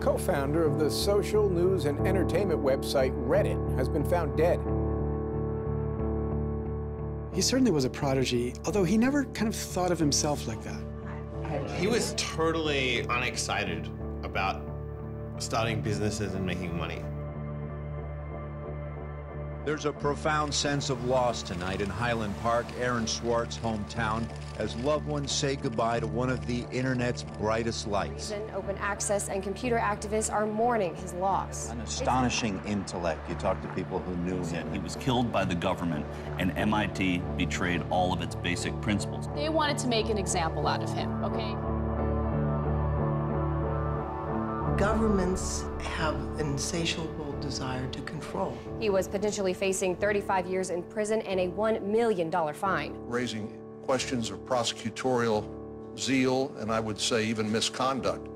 co-founder of the social news and entertainment website Reddit, has been found dead. He certainly was a prodigy, although he never kind of thought of himself like that. He was totally unexcited about starting businesses and making money. There's a profound sense of loss tonight in Highland Park, Aaron Swartz' hometown, as loved ones say goodbye to one of the internet's brightest lights. Open access and computer activists are mourning his loss. An astonishing intellect. You talk to people who knew him. He was killed by the government, and MIT betrayed all of its basic principles. They wanted to make an example out of him, okay? Governments have an insatiable desire to control. He was potentially facing 35 years in prison and a $1 million fine. Raising questions of prosecutorial zeal and I would say even misconduct.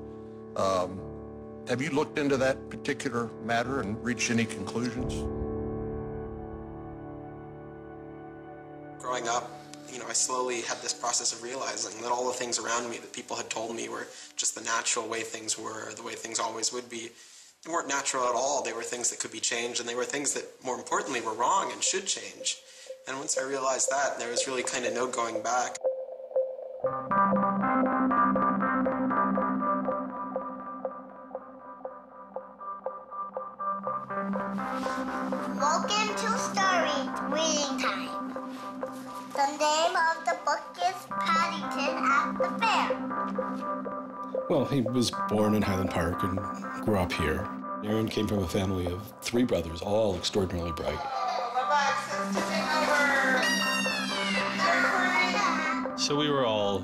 Have you looked into that particular matter and reached any conclusions? Growing up, I slowly had this process of realizing that all the things around me that people had told me were just the natural way things were, the way things always would be, they weren't natural at all. They were things that could be changed, and they were things that, more importantly, were wrong and should change. And once I realized that, there was really kind of no going back. Welcome to Story Reading Time. The name of the book is Paddington at the Fair. Well, he was born in Highland Park and grew up here. Aaron came from a family of 3 brothers, all extraordinarily bright. So we were all,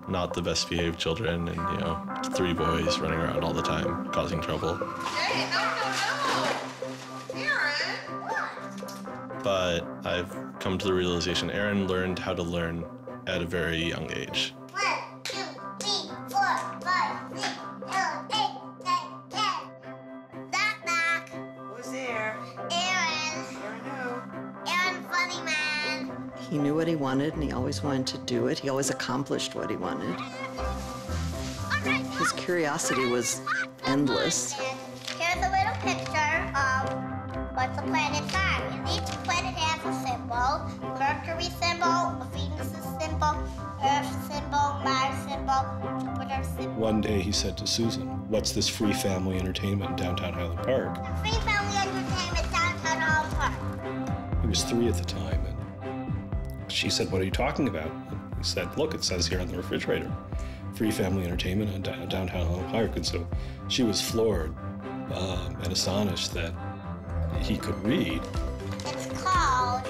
not the best behaved children and, 3 boys running around all the time, causing trouble. Hey, no. Aaron, what? But I've come to the realization Aaron learned how to learn at a very young age. 1, 2, 3, 4, 5, 6, 7, 8, 9, 10. Knock, knock. Who's there? Aaron. Aaron who? Aaron, funny man. He knew what he wanted, and he always wanted to do it. He always accomplished what he wanted. His curiosity was endless. Here's a little picture of what's a planet sign. And each planet has a symbol. Mercury symbol, Venus symbol, Earth symbol, Mars symbol, Jupiter symbol. One day he said to Susan, "What's this free family entertainment in downtown Highland Park?" Free family entertainment downtown Highland Park. He was 3 at the time, and she said, "What are you talking about?" And he said, "Look, it says here on the refrigerator, free family entertainment in downtown Highland Park." And so she was floored and astonished that he could read. It's called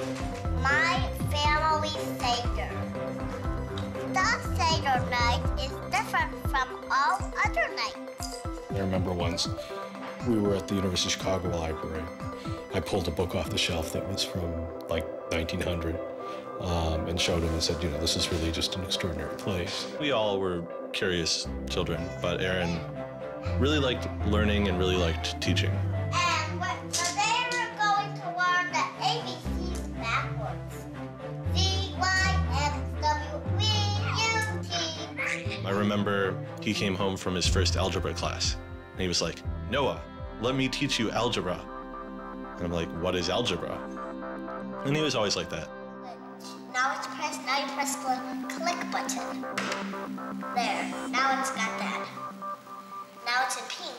My Family Seder. The Seder night is different from all other nights. I remember once we were at the University of Chicago Library. I pulled a book off the shelf that was from like 1900 and showed him and said, this is really just an extraordinary place. We all were curious children, but Aaron really liked learning and really liked teaching. And so they were going to learn the ABCs backwards. Z, Y, X, W, V, U, T. I remember he came home from his first algebra class, and he was like, "Noah, let me teach you algebra." And I'm like, "What is algebra?" And he was always like that. Now you press the click button. There, now it's got that. Now it's in pink.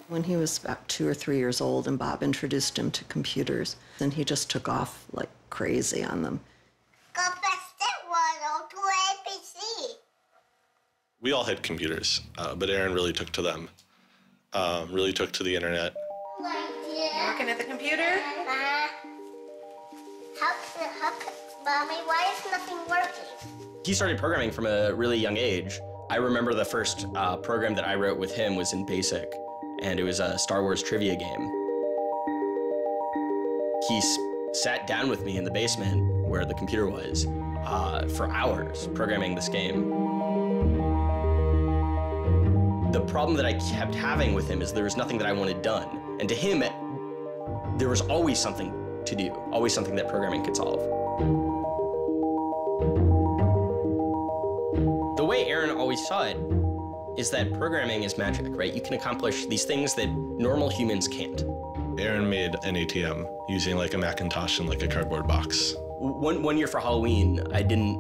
When he was about 2 or 3 years old and Bob introduced him to computers, then he just took off like crazy on them. Go fast at 102 ABC. We all had computers, but Aaron really took to them, really took to the internet. Working at the computer? Mommy, why is nothing working? He started programming from a really young age. I remember the first program that I wrote with him was in BASIC, and it was a Star Wars trivia game. He sat down with me in the basement where the computer was for hours programming this game. The problem that I kept having with him is there was nothing that I wanted done. And to him, there was always something to do, always something that programming could solve. The way Aaron always saw it is that programming is magic, right? You can accomplish these things that normal humans can't. Aaron made an ATM using like a Macintosh and like a cardboard box. One year for Halloween, I didn't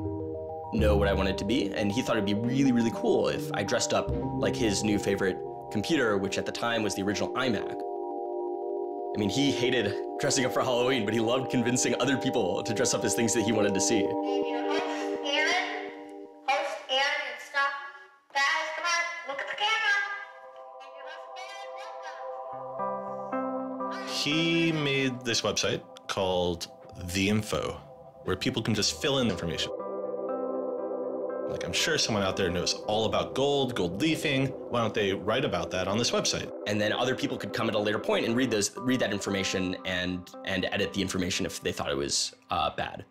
know what I wanted to be, and he thought it'd be really, really cool if I dressed up like his new favorite computer, which at the time was the original iMac. I mean, he hated dressing up for Halloween, but he loved convincing other people to dress up as things that he wanted to see. He made this website called The Info, where people can just fill in information. Like, I'm sure someone out there knows all about gold leafing. Why don't they write about that on this website? And then other people could come at a later point and read that information and edit the information if they thought it was bad.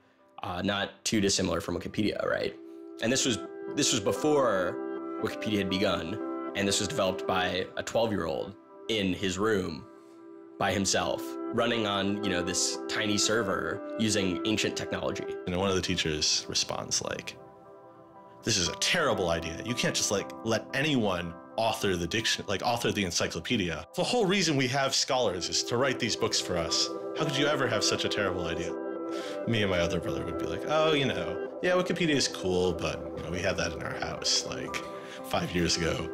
Not too dissimilar from Wikipedia, right? And this was before Wikipedia had begun, and this was developed by a 12-year-old in his room by himself, running on, you know, this tiny server using ancient technology. And one of the teachers responds like, "This is a terrible idea. You can't just like let anyone author the encyclopedia. The whole reason we have scholars is to write these books for us. How could you ever have such a terrible idea?" Me and my other brother would be like, "Oh, you know, yeah, Wikipedia is cool, but you know, we had that in our house like 5 years ago."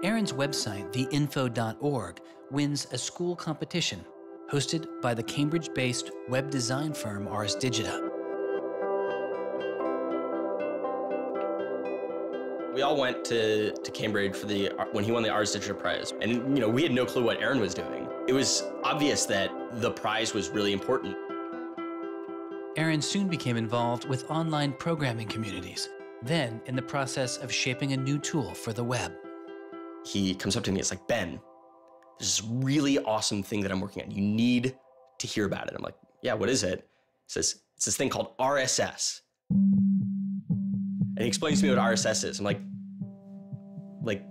Aaron's website, theinfo.org, wins a school competition hosted by the Cambridge-based web design firm Ars Digita. We all went to Cambridge for when he won the Ars Digita Prize. And, you know, we had no clue what Aaron was doing. It was obvious that the prize was really important. Aaron soon became involved with online programming communities, then in the process of shaping a new tool for the web. He comes up to me, it's like, "Ben, there's this really awesome thing that I'm working on. You need to hear about it." I'm like, "Yeah, what is it?" He says, "It's this thing called RSS." And he explains to me what RSS is. I'm like,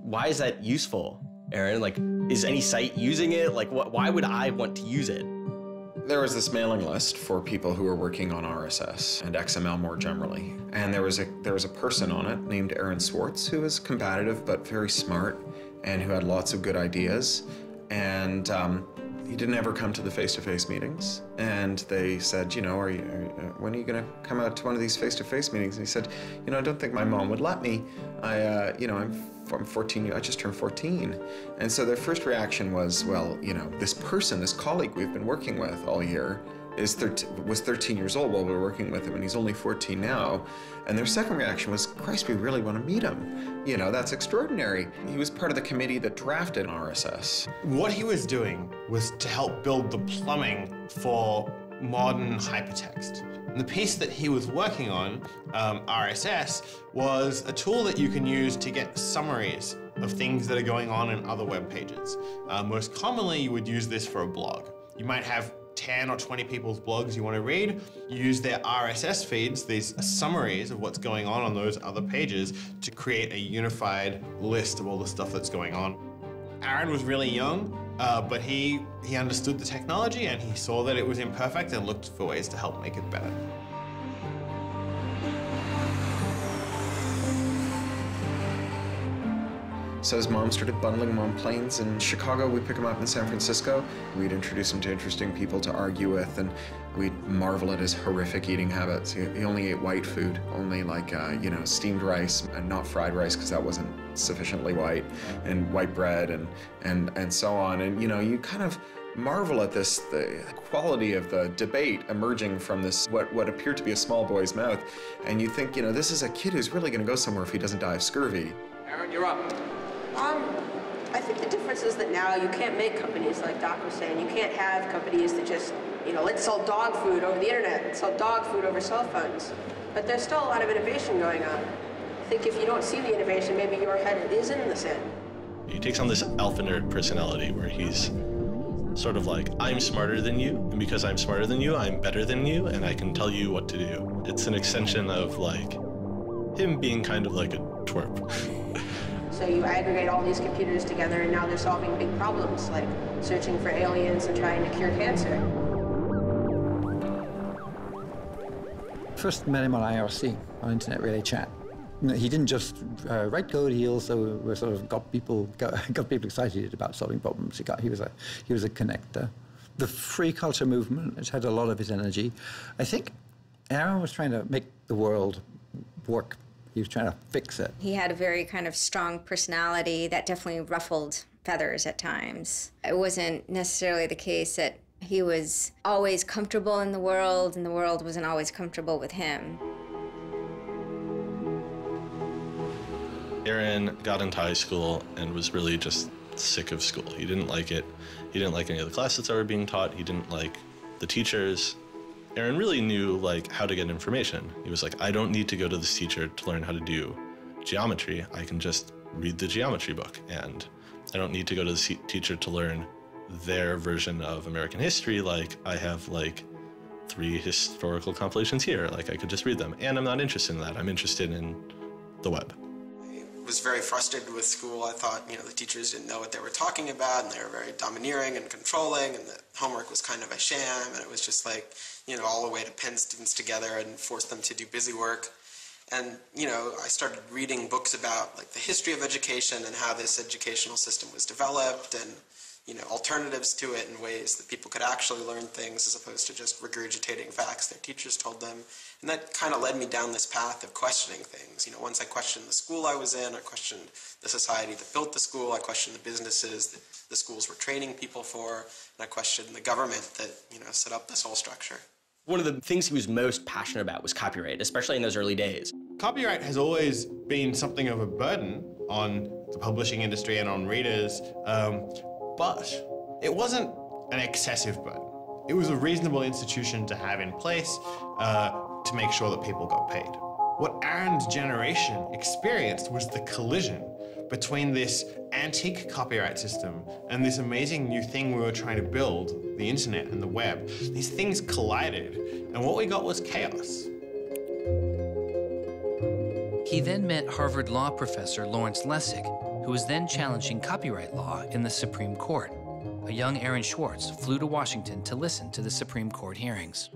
why is that useful, Aaron? Like, is any site using it? Like, why would I want to use it? There was this mailing list for people who were working on RSS and XML more generally. And there was a person on it named Aaron Swartz who was combative but very smart and who had lots of good ideas. And he didn't ever come to the face-to-face meetings. And they said, you know, when are you gonna come out to one of these face-to-face meetings? And he said, you know, I don't think my mom would let me. I'm 14, I just turned 14. And so their first reaction was, well, you know, this colleague we've been working with all year was 13 years old while we were working with him, and he's only 14 now. And their second reaction was, Christ, we really want to meet him. You know, that's extraordinary. He was part of the committee that drafted RSS. What he was doing was to help build the plumbing for modern hypertext. And the piece that he was working on, RSS, was a tool that you can use to get summaries of things that are going on in other web pages. Most commonly, you would use this for a blog. You might have 10 or 20 people's blogs you want to read. You use their RSS feeds, these summaries of what's going on those other pages, to create a unified list of all the stuff that's going on. Aaron was really young, but he understood the technology and he saw that it was imperfect and looked for ways to help make it better. So his mom started bundling him on planes in Chicago. We'd pick him up in San Francisco. We'd introduce him to interesting people to argue with, and we'd marvel at his horrific eating habits. He only ate white food, only like, you know, steamed rice and not fried rice because that wasn't sufficiently white, and white bread and so on. And, you know, you kind of marvel at this, the quality of the debate emerging from this, what appeared to be a small boy's mouth. And you think, you know, this is a kid who's really going to go somewhere if he doesn't die of scurvy. Aaron, you're up. I think the difference is that now you can't make companies, like Doc was saying. You can't have companies that just, you know, let's sell dog food over the internet, let's sell dog food over cell phones. But there's still a lot of innovation going on. I think if you don't see the innovation, maybe your head is in the sand. He takes on this alpha nerd personality where he's sort of like, I'm smarter than you, and because I'm smarter than you, I'm better than you, and I can tell you what to do. It's an extension of like him being kind of like a twerp. So you aggregate all these computers together and now they're solving big problems like searching for aliens and trying to cure cancer. First met him on IRC, on Internet Relay Chat. He didn't just write code. He also sort of got people excited about solving problems. He was a connector. The free culture movement has had a lot of his energy. I think Aaron was trying to make the world work. He was trying to fix it. He had a very kind of strong personality that definitely ruffled feathers at times. It wasn't necessarily the case that he was always comfortable in the world, and the world wasn't always comfortable with him. Aaron got into high school and was really just sick of school. He didn't like it. He didn't like any of the classes that were being taught. He didn't like the teachers. Aaron really knew how to get information. He was like, I don't need to go to this teacher to learn how to do geometry. I can just read the geometry book, and I don't need to go to the teacher to learn their version of American history. Like, I have 3 historical compilations here. I could just read them, and I'm not interested in that. I'm interested in the web. I was very frustrated with school. I thought, the teachers didn't know what they were talking about, and they were very domineering and controlling, and the homework was kind of a sham, and it was just all the way to pin students together and force them to do busy work. And, I started reading books about the history of education and how this educational system was developed, and, alternatives to it in ways that people could actually learn things as opposed to just regurgitating facts their teachers told them. And that kind of led me down this path of questioning things. Once I questioned the school I was in, I questioned the society that built the school, I questioned the businesses that the schools were training people for, and I questioned the government that, set up this whole structure. One of the things he was most passionate about was copyright, especially in those early days. Copyright has always been something of a burden on the publishing industry and on readers, but it wasn't an excessive burden. It was a reasonable institution to have in place to make sure that people got paid. What Aaron's generation experienced was the collision between this antique copyright system and this amazing new thing we were trying to build, the internet and the web. These things collided, and what we got was chaos. He then met Harvard law professor Lawrence Lessig, who was then challenging copyright law in the Supreme Court. A young Aaron Swartz flew to Washington to listen to the Supreme Court hearings.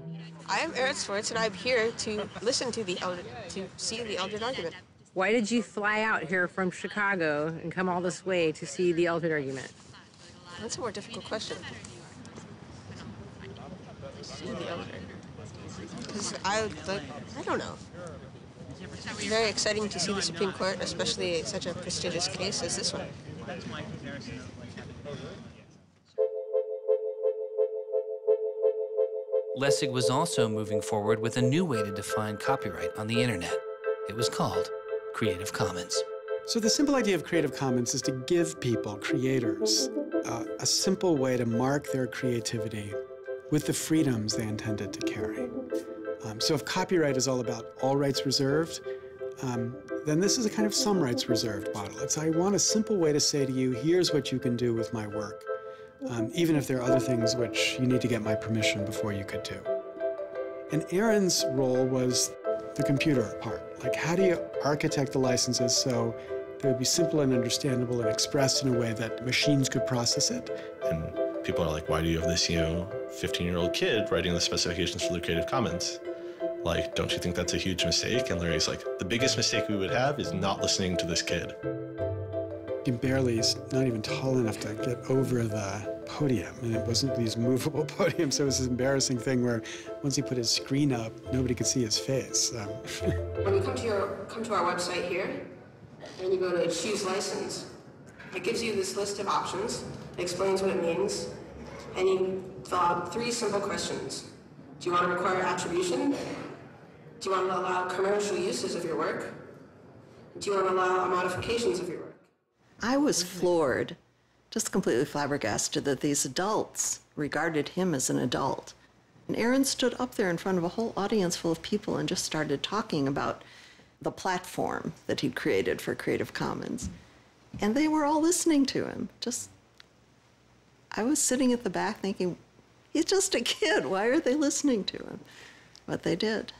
I am Aaron Swartz, and I'm here to listen to see the Eldred argument. Why did you fly out here from Chicago and come all this way to see the Eldred argument? That's a more difficult question. See the Eldred. Because I don't know. It's very exciting to see the Supreme Court, especially such a prestigious case as this one. Lessig was also moving forward with a new way to define copyright on the internet. It was called Creative Commons. So the simple idea of Creative Commons is to give people, creators, a simple way to mark their creativity with the freedoms they intended to carry. So if copyright is all about all rights reserved, then this is a kind of some rights reserved model. It's I want a simple way to say to you, here's what you can do with my work, even if there are other things which you need to get my permission before you could do. And Aaron's role was the computer part. How do you architect the licenses so they would be simple and understandable and expressed in a way that machines could process it? And people are like, why do you have this, 15-year-old kid writing the specifications for the Creative Commons? Don't you think that's a huge mistake? And Larry's like, the biggest mistake we would have is not listening to this kid. He's not even tall enough to get over the podium, and it wasn't these movable podiums, so it was this embarrassing thing where once he put his screen up, nobody could see his face. When you come to our website here, and you go to choose license, it gives you this list of options, it explains what it means, and you fill out 3 simple questions. Do you want to require attribution? Do you want to allow commercial uses of your work? Do you want to allow modifications of your work? I was floored, just completely flabbergasted that these adults regarded him as an adult. And Aaron stood up there in front of a whole audience full of people and just started talking about the platform that he'd created for Creative Commons. And they were all listening to him. I was sitting at the back thinking, he's just a kid. Why are they listening to him? But they did.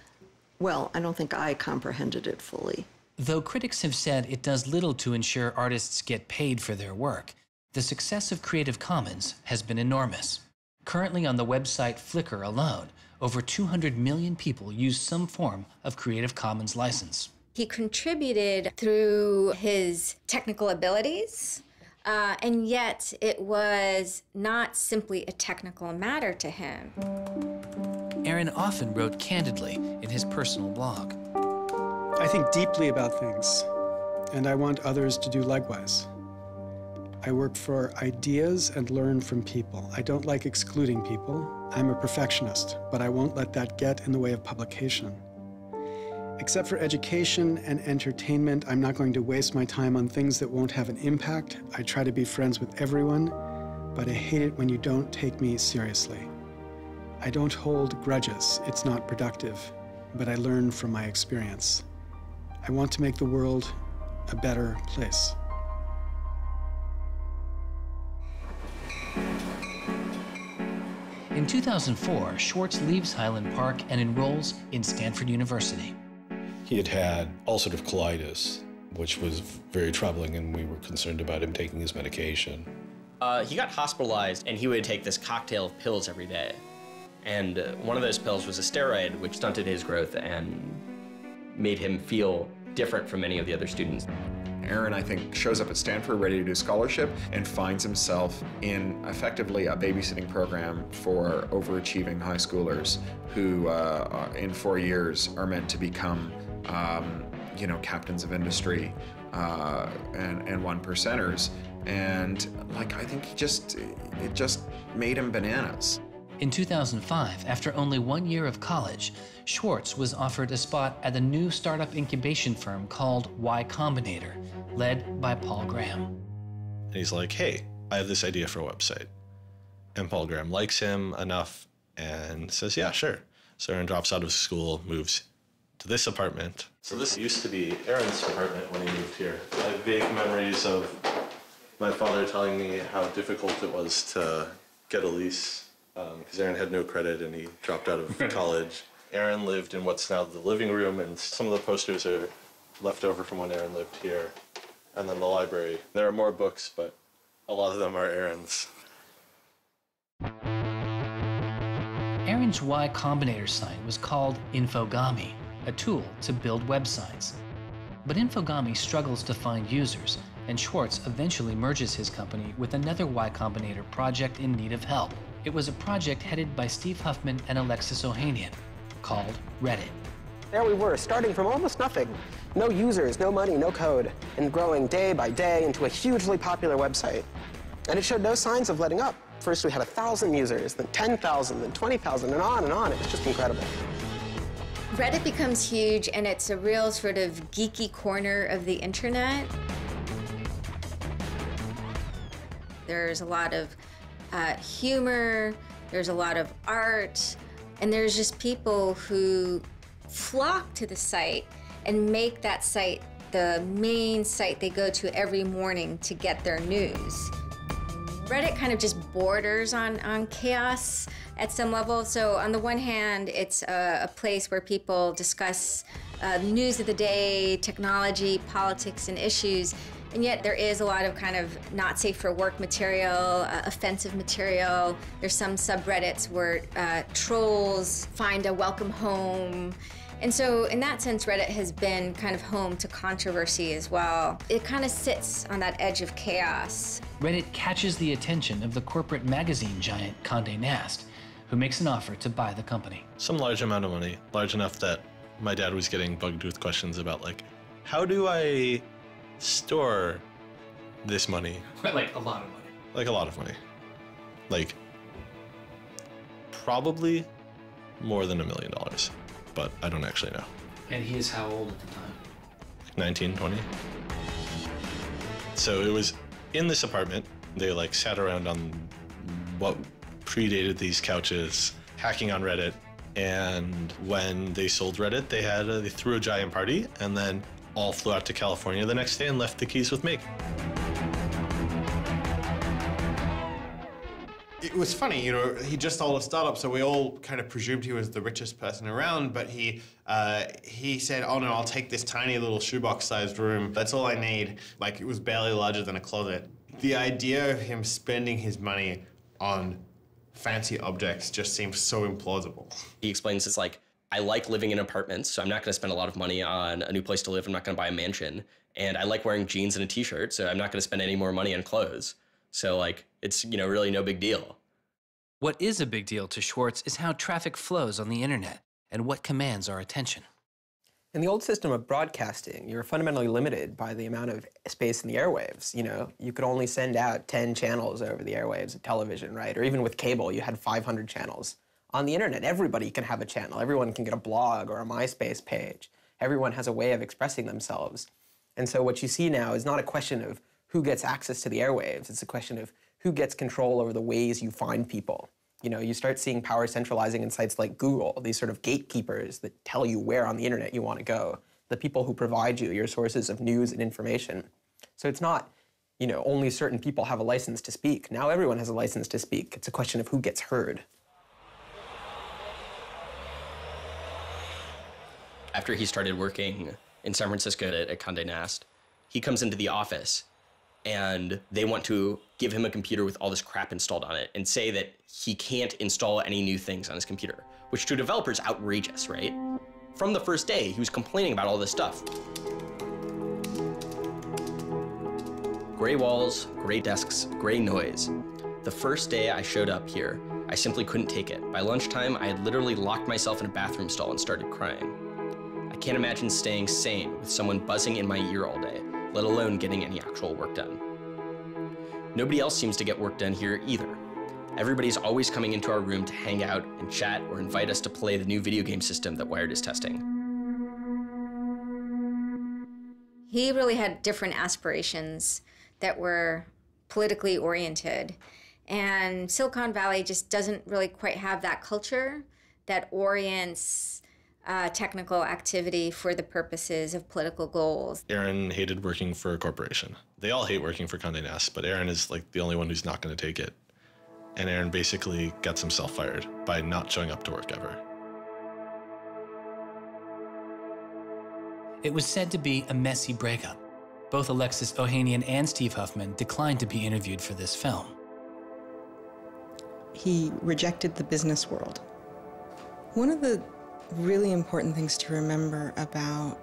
Well, I don't think I comprehended it fully. Though critics have said it does little to ensure artists get paid for their work, the success of Creative Commons has been enormous. Currently on the website Flickr alone, over 200 million people use some form of Creative Commons license. He contributed through his technical abilities, and yet it was not simply a technical matter to him. Aaron often wrote candidly in his personal blog. I think deeply about things, and I want others to do likewise. I work for ideas and learn from people. I don't like excluding people. I'm a perfectionist, but I won't let that get in the way of publication. Except for education and entertainment, I'm not going to waste my time on things that won't have an impact. I try to be friends with everyone, but I hate it when you don't take me seriously. I don't hold grudges. It's not productive, but I learn from my experience. I want to make the world a better place. In 2004, Swartz leaves Highland Park and enrolls in Stanford University. He had had ulcerative colitis, which was very troubling, and we were concerned about him taking his medication. He got hospitalized, and he would take this cocktail of pills every day. And one of those pills was a steroid, which stunted his growth and made him feel different from many of the other students. Aaron, I think, shows up at Stanford ready to do scholarship and finds himself in effectively a babysitting program for overachieving high schoolers who, in 4 years, are meant to become, you know, captains of industry and one percenters. And like, I think it just made him bananas. In 2005, after only 1 year of college, Swartz was offered a spot at the new startup incubation firm called Y Combinator, led by Paul Graham. And he's like, hey, I have this idea for a website. And Paul Graham likes him enough and says, yeah, sure. So Aaron drops out of school, moves to this apartment. So this used to be Aaron's apartment when he moved here. I have vague memories of my father telling me how difficult it was to get a lease because Aaron had no credit and he dropped out of college. Aaron lived in what's now the living room, and some of the posters are left over from when Aaron lived here. And then the library. There are more books, but a lot of them are Aaron's. Aaron's Y Combinator site was called Infogami, a tool to build websites. But Infogami struggles to find users, and Swartz eventually merges his company with another Y Combinator project in need of help. It was a project headed by Steve Huffman and Alexis Ohanian, called Reddit. There we were, starting from almost nothing. No users, no money, no code, and growing day by day into a hugely popular website. And it showed no signs of letting up. First we had 1,000 users, then 10,000, then 20,000, and on and on. It was just incredible. Reddit becomes huge, and it's a real sort of geeky corner of the internet. There's a lot of humor, there's a lot of art, and there's just people who flock to the site and make that site the main site they go to every morning to get their news. Reddit kind of just borders on chaos at some level. So on the one hand, it's a place where people discuss news of the day, technology, politics, and issues. And yet there is a lot of kind of not safe for work material, offensive material. There's some subreddits where trolls find a welcome home. And so in that sense, Reddit has been kind of home to controversy as well. It kind of sits on that edge of chaos. Reddit catches the attention of the corporate magazine giant Condé Nast, who makes an offer to buy the company. Some large amount of money, large enough that my dad was getting bugged with questions about, like, how do I store this money? Like a lot of money. Like a lot of money. Like, probably more than $1 million, but I don't actually know. And he is how old at the time? 19, 20. So it was in this apartment. They like sat around on what predated these couches, hacking on Reddit. And when they sold Reddit, they threw a giant party and then all flew out to California the next day and left the keys with me. It was funny, you know, he just sold a startup, so we all kind of presumed he was the richest person around, but he said, oh no, I'll take this tiny little shoebox-sized room. That's all I need. Like, it was barely larger than a closet. The idea of him spending his money on fancy objects just seems so implausible. He explains it's like, I like living in apartments, so I'm not going to spend a lot of money on a new place to live. I'm not going to buy a mansion. And I like wearing jeans and a t-shirt, so I'm not going to spend any more money on clothes. So like, it's, you know, really no big deal. What is a big deal to Swartz is how traffic flows on the internet and what commands our attention. In the old system of broadcasting, you were fundamentally limited by the amount of space in the airwaves. You know, you could only send out 10 channels over the airwaves of television, right? Or even with cable, you had 500 channels. On the internet, everybody can have a channel. Everyone can get a blog or a MySpace page. Everyone has a way of expressing themselves. And so what you see now is not a question of who gets access to the airwaves. It's a question of who gets control over the ways you find people. You know, you start seeing power centralizing in sites like Google, these sort of gatekeepers that tell you where on the internet you want to go, the people who provide you your sources of news and information. So it's not, you know, only certain people have a license to speak. Now everyone has a license to speak. It's a question of who gets heard. After he started working in San Francisco at Condé Nast, he comes into the office and they want to give him a computer with all this crap installed on it and say that he can't install any new things on his computer, which to a developer is outrageous, right? From the first day, he was complaining about all this stuff. Gray walls, gray desks, gray noise. The first day I showed up here, I simply couldn't take it. By lunchtime, I had literally locked myself in a bathroom stall and started crying. I can't imagine staying sane with someone buzzing in my ear all day, let alone getting any actual work done. Nobody else seems to get work done here either. Everybody's always coming into our room to hang out and chat or invite us to play the new video game system that Wired is testing. He really had different aspirations that were politically oriented. And Silicon Valley just doesn't really quite have that culture that orients technical activity for the purposes of political goals. Aaron hated working for a corporation. They all hate working for Condé Nast, but Aaron is like the only one who's not going to take it. And Aaron basically gets himself fired by not showing up to work ever. It was said to be a messy breakup. Both Alexis Ohanian and Steve Huffman declined to be interviewed for this film. He rejected the business world. One of the really important things to remember about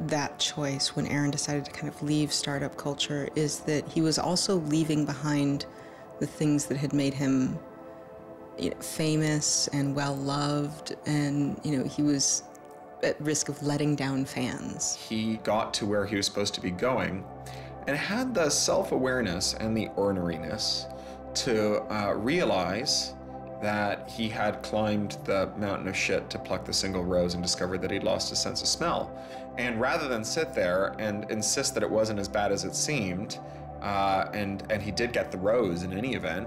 that choice when Aaron decided to kind of leave startup culture is that he was also leaving behind the things that had made him, you know, famous and well-loved, and, you know, he was at risk of letting down fans. He got to where he was supposed to be going and had the self-awareness and the orneriness to realize that he had climbed the mountain of shit to pluck the single rose and discovered that he'd lost his sense of smell. And rather than sit there and insist that it wasn't as bad as it seemed, and he did get the rose in any event,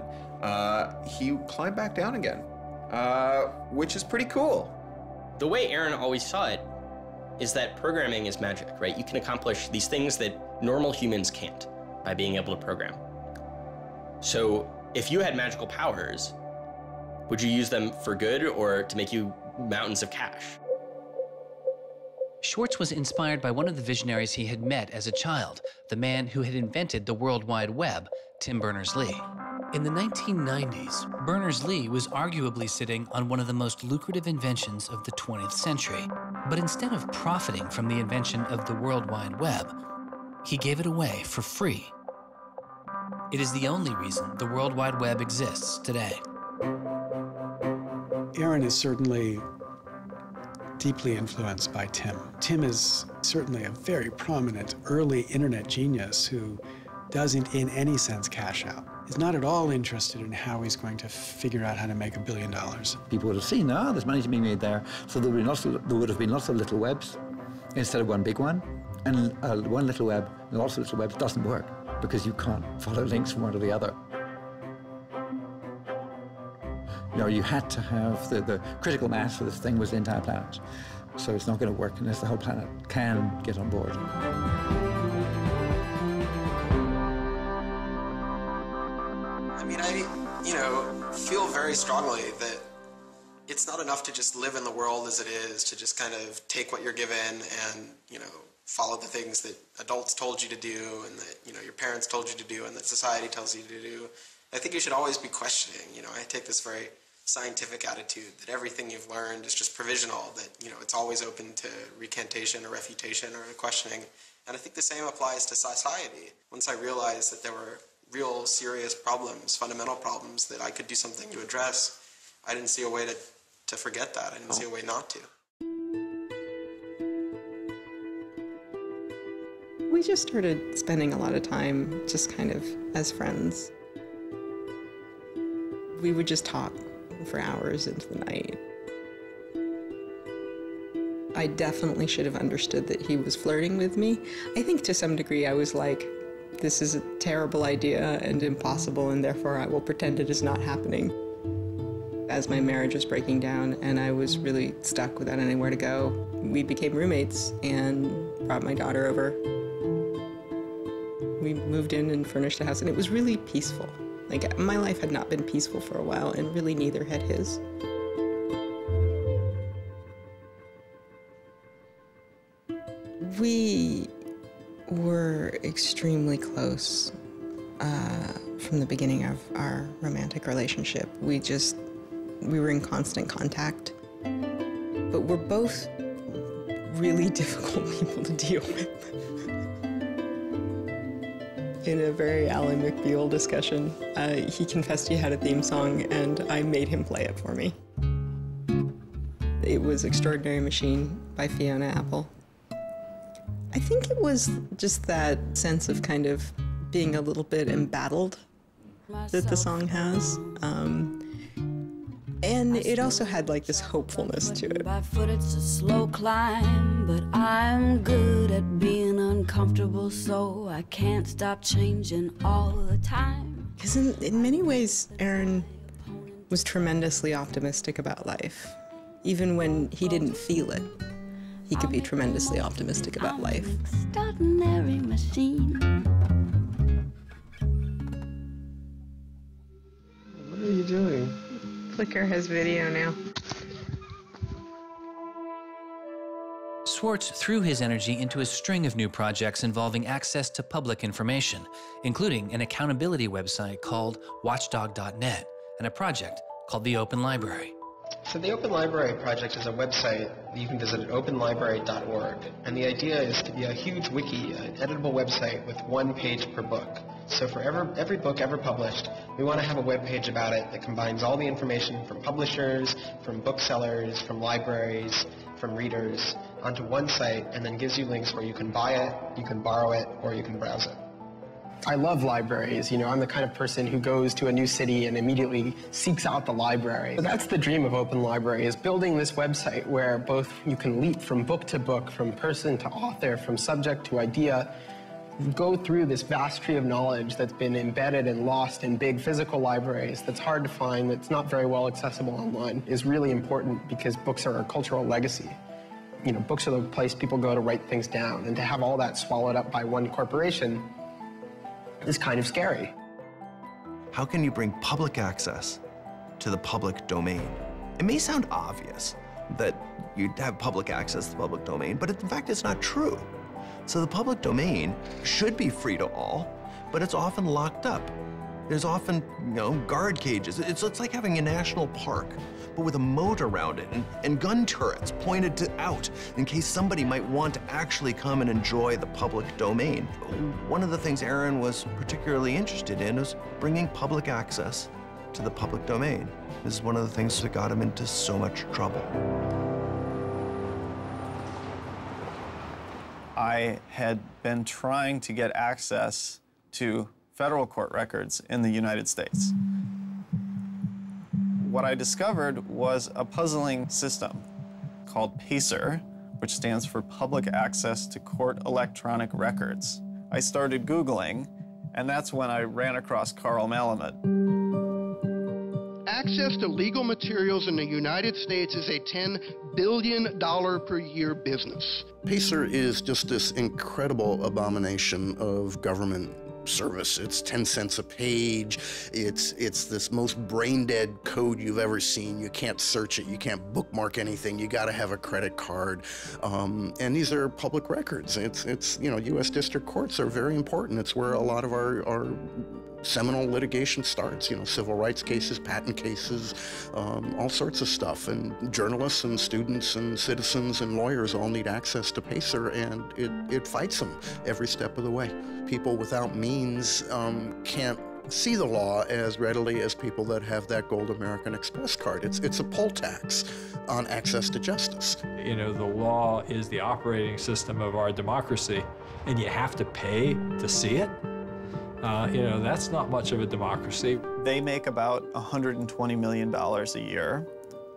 he climbed back down again, which is pretty cool. The way Aaron always saw it is that programming is magic, right? You can accomplish these things that normal humans can't by being able to program. So if you had magical powers, would you use them for good or to make you mountains of cash? Swartz was inspired by one of the visionaries he had met as a child, the man who had invented the World Wide Web, Tim Berners-Lee. In the 1990s, Berners-Lee was arguably sitting on one of the most lucrative inventions of the 20th century. But instead of profiting from the invention of the World Wide Web, he gave it away for free. It is the only reason the World Wide Web exists today. Aaron is certainly deeply influenced by Tim. Tim is certainly a very prominent early internet genius who doesn't in any sense cash out. He's not at all interested in how he's going to figure out how to make $1 billion. People would have seen, there's money to be made there. So there would have been lots of little webs instead of one big one. And one little web, and lots of little webs doesn't work because you can't follow links from one to the other. You know, you had to have the critical mass for this thing was the entire planet. So it's not going to work unless the whole planet can get on board. I mean, I feel very strongly that it's not enough to just live in the world as it is, to just kind of take what you're given and, follow the things that adults told you to do and that, your parents told you to do and that society tells you to do. I think you should always be questioning. I take this very scientific attitude that everything you've learned is just provisional, that, you know, it's always open to recantation or refutation or questioning. And I think the same applies to society. Once I realized that there were real serious problems, fundamental problems that I could do something to address, I didn't see a way to forget that. I didn't see a way not to. We just started spending a lot of time just kind of as friends. We would just talk for hours into the night. I definitely should have understood that he was flirting with me. I think to some degree I was like, this is a terrible idea and impossible, and therefore I will pretend it is not happening. As my marriage was breaking down and I was really stuck without anywhere to go, we became roommates and brought my daughter over. We moved in and furnished a house, and it was really peaceful. Like, my life had not been peaceful for a while, and really neither had his. We were extremely close from the beginning of our romantic relationship. We were in constant contact, but we're both really difficult people to deal with. In a very Ally McBeal discussion, he confessed he had a theme song, and I made him play it for me. It was Extraordinary Machine by Fiona Apple. I think it was just that sense of kind of being a little bit embattled that the song has. And it also had like this hopefulness to it. By foot it's a slow climb, but I'm good at being uncomfortable, so I can't stop changing all the time. Because in many ways, Aaron was tremendously optimistic about life. Even when he didn't feel it, he could be tremendously optimistic about life. Extraordinary machine. What are you doing? Flickr has video now. Swartz threw his energy into a string of new projects involving access to public information, including an accountability website called watchdog.net and a project called the Open Library. So the Open Library project is a website that you can visit at openlibrary.org. And the idea is to be a huge wiki, an editable website with one page per book. So for every book ever published, we want to have a web page about it that combines all the information from publishers, from booksellers, from libraries, from readers, onto one site, and then gives you links where you can buy it, you can borrow it, or you can browse it. I love libraries. You know, I'm the kind of person who goes to a new city and immediately seeks out the library. So that's the dream of Open Library, is building this website where both you can leap from book to book, from person to author, from subject to idea, go through this vast tree of knowledge that's been embedded and lost in big physical libraries that's hard to find, that's not very well accessible online, is really important because books are a cultural legacy. You know, books are the place people go to write things down, and to have all that swallowed up by one corporation is kind of scary. How can you bring public access to the public domain? It may sound obvious that you'd have public access to the public domain, but in fact, it's not true. So the public domain should be free to all, but it's often locked up. There's often, you know, guard cages. It's like having a national park, but with a moat around it and gun turrets pointed out in case somebody might want to actually come and enjoy the public domain. One of the things Aaron was particularly interested in was bringing public access to the public domain. This is one of the things that got him into so much trouble. I had been trying to get access to federal court records in the United States. What I discovered was a puzzling system called PACER, which stands for Public Access to Court Electronic Records. I started Googling, and that's when I ran across Carl Malamud. Access to legal materials in the United States is a $10 billion per year business. PACER is just this incredible abomination of government service. It's 10 cents a page. It's this most brain-dead code you've ever seen. You can't search it. You can't bookmark anything. You got to have a credit card. And these are public records. It's you know, U.S. district courts are very important. It's where a lot of our seminal litigation starts, civil rights cases, patent cases, all sorts of stuff. And journalists and students and citizens and lawyers all need access to PACER, and it fights them every step of the way. People without means can't see the law as readily as people that have that gold American Express card. It's a poll tax on access to justice. The law is the operating system of our democracy, and you have to pay to see it. That's not much of a democracy. They make about $120 million a year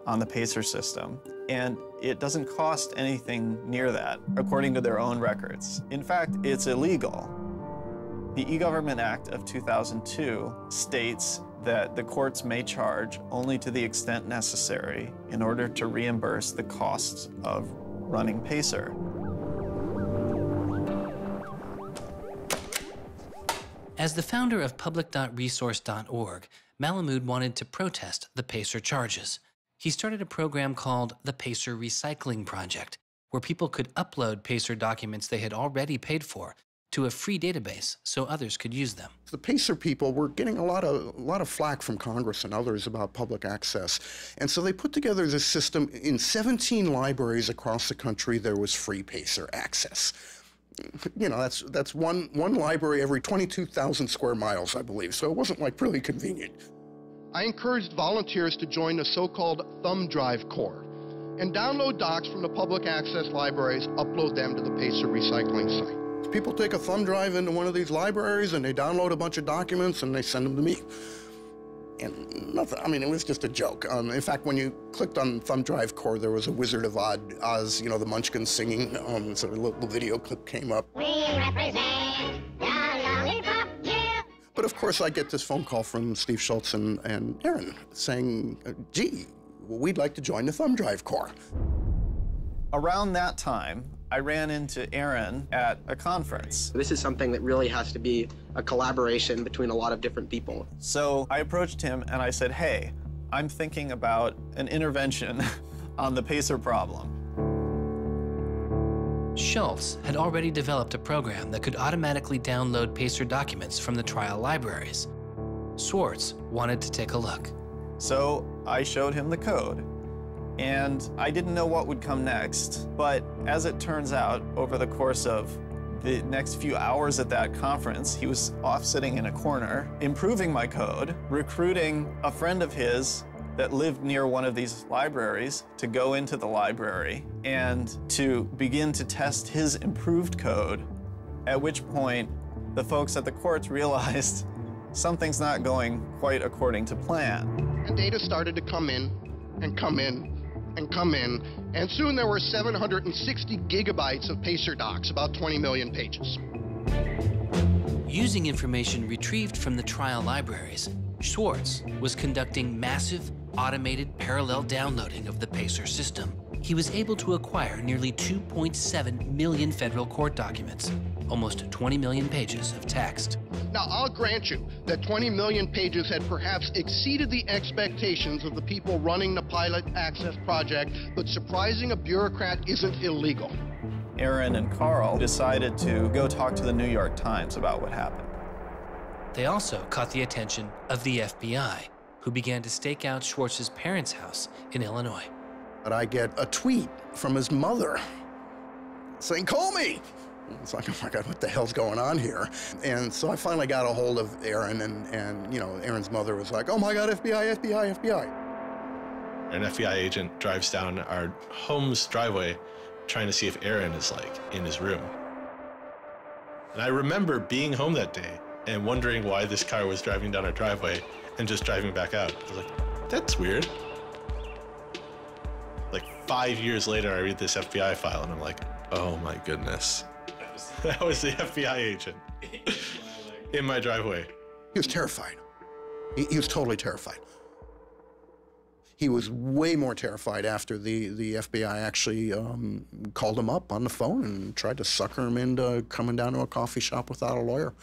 on the PACER system, and it doesn't cost anything near that, according to their own records. In fact, it's illegal. The E-Government Act of 2002 states that the courts may charge only to the extent necessary in order to reimburse the costs of running PACER. As the founder of public.resource.org, Malamud wanted to protest the PACER charges. He started a program called the PACER Recycling Project, where people could upload PACER documents they had already paid for to a free database so others could use them. The PACER people were getting a lot of flack from Congress and others about public access. And so they put together this system. In 17 libraries across the country, there was free PACER access. That's one library every 22,000 square miles, I believe. So it wasn't like really convenient. I encouraged volunteers to join the so-called thumb drive corps and download docs from the public access libraries, upload them to the PACER recycling site. People take a thumb drive into one of these libraries and they download a bunch of documents and they send them to me. And nothing, it was just a joke. In fact, when you clicked on thumb drive core, there was a Wizard of Oz, the Munchkins singing, so a little video clip came up. We represent the lollipop guild. But of course, I get this phone call from Steve Schultz and Aaron saying, gee, we'd like to join the thumb drive corps. Around that time, I ran into Aaron at a conference. This is something that really has to be a collaboration between a lot of different people. So I approached him and I said, hey, I'm thinking about an intervention on the PACER problem. Schultz had already developed a program that could automatically download PACER documents from the trial libraries. Swartz wanted to take a look. So I showed him the code. And I didn't know what would come next, but as it turns out, over the course of the next few hours at that conference, he was off sitting in a corner, improving my code, recruiting a friend of his that lived near one of these libraries to go into the library and to begin to test his improved code, at which point the folks at the courts realized something's not going quite according to plan. And data started to come in and come in and come in, and soon there were 760 gigabytes of PACER docs, about 20 million pages. Using information retrieved from the trial libraries, Swartz was conducting massive, automated parallel downloading of the PACER system. He was able to acquire nearly 2.7 million federal court documents, almost 20 million pages of text. Now, I'll grant you that 20 million pages had perhaps exceeded the expectations of the people running the pilot access project, but surprising a bureaucrat isn't illegal. Aaron and Carl decided to go talk to the New York Times about what happened. They also caught the attention of the FBI, who began to stake out Schwartz's parents' house in Illinois. But I get a tweet from his mother saying, call me. It's like, oh my God, what the hell's going on here? And so I finally got a hold of Aaron, and Aaron's mother was like, oh my God, FBI, FBI, FBI. An FBI agent drives down our home's driveway trying to see if Aaron is in his room. And I remember being home that day and wondering why this car was driving down our driveway and just driving back out. I was like, that's weird. 5 years later, I read this FBI file and I'm like, oh my goodness. That was the FBI agent in my driveway. He was terrified. He was totally terrified. He was way more terrified after the FBI actually called him up on the phone and tried to sucker him into coming down to a coffee shop without a lawyer.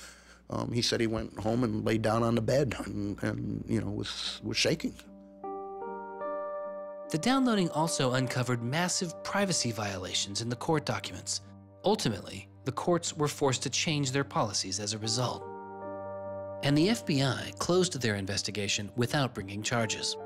He said he went home and laid down on the bed and was shaking. The downloading also uncovered massive privacy violations in the court documents. Ultimately, the courts were forced to change their policies as a result. And the FBI closed their investigation without bringing charges.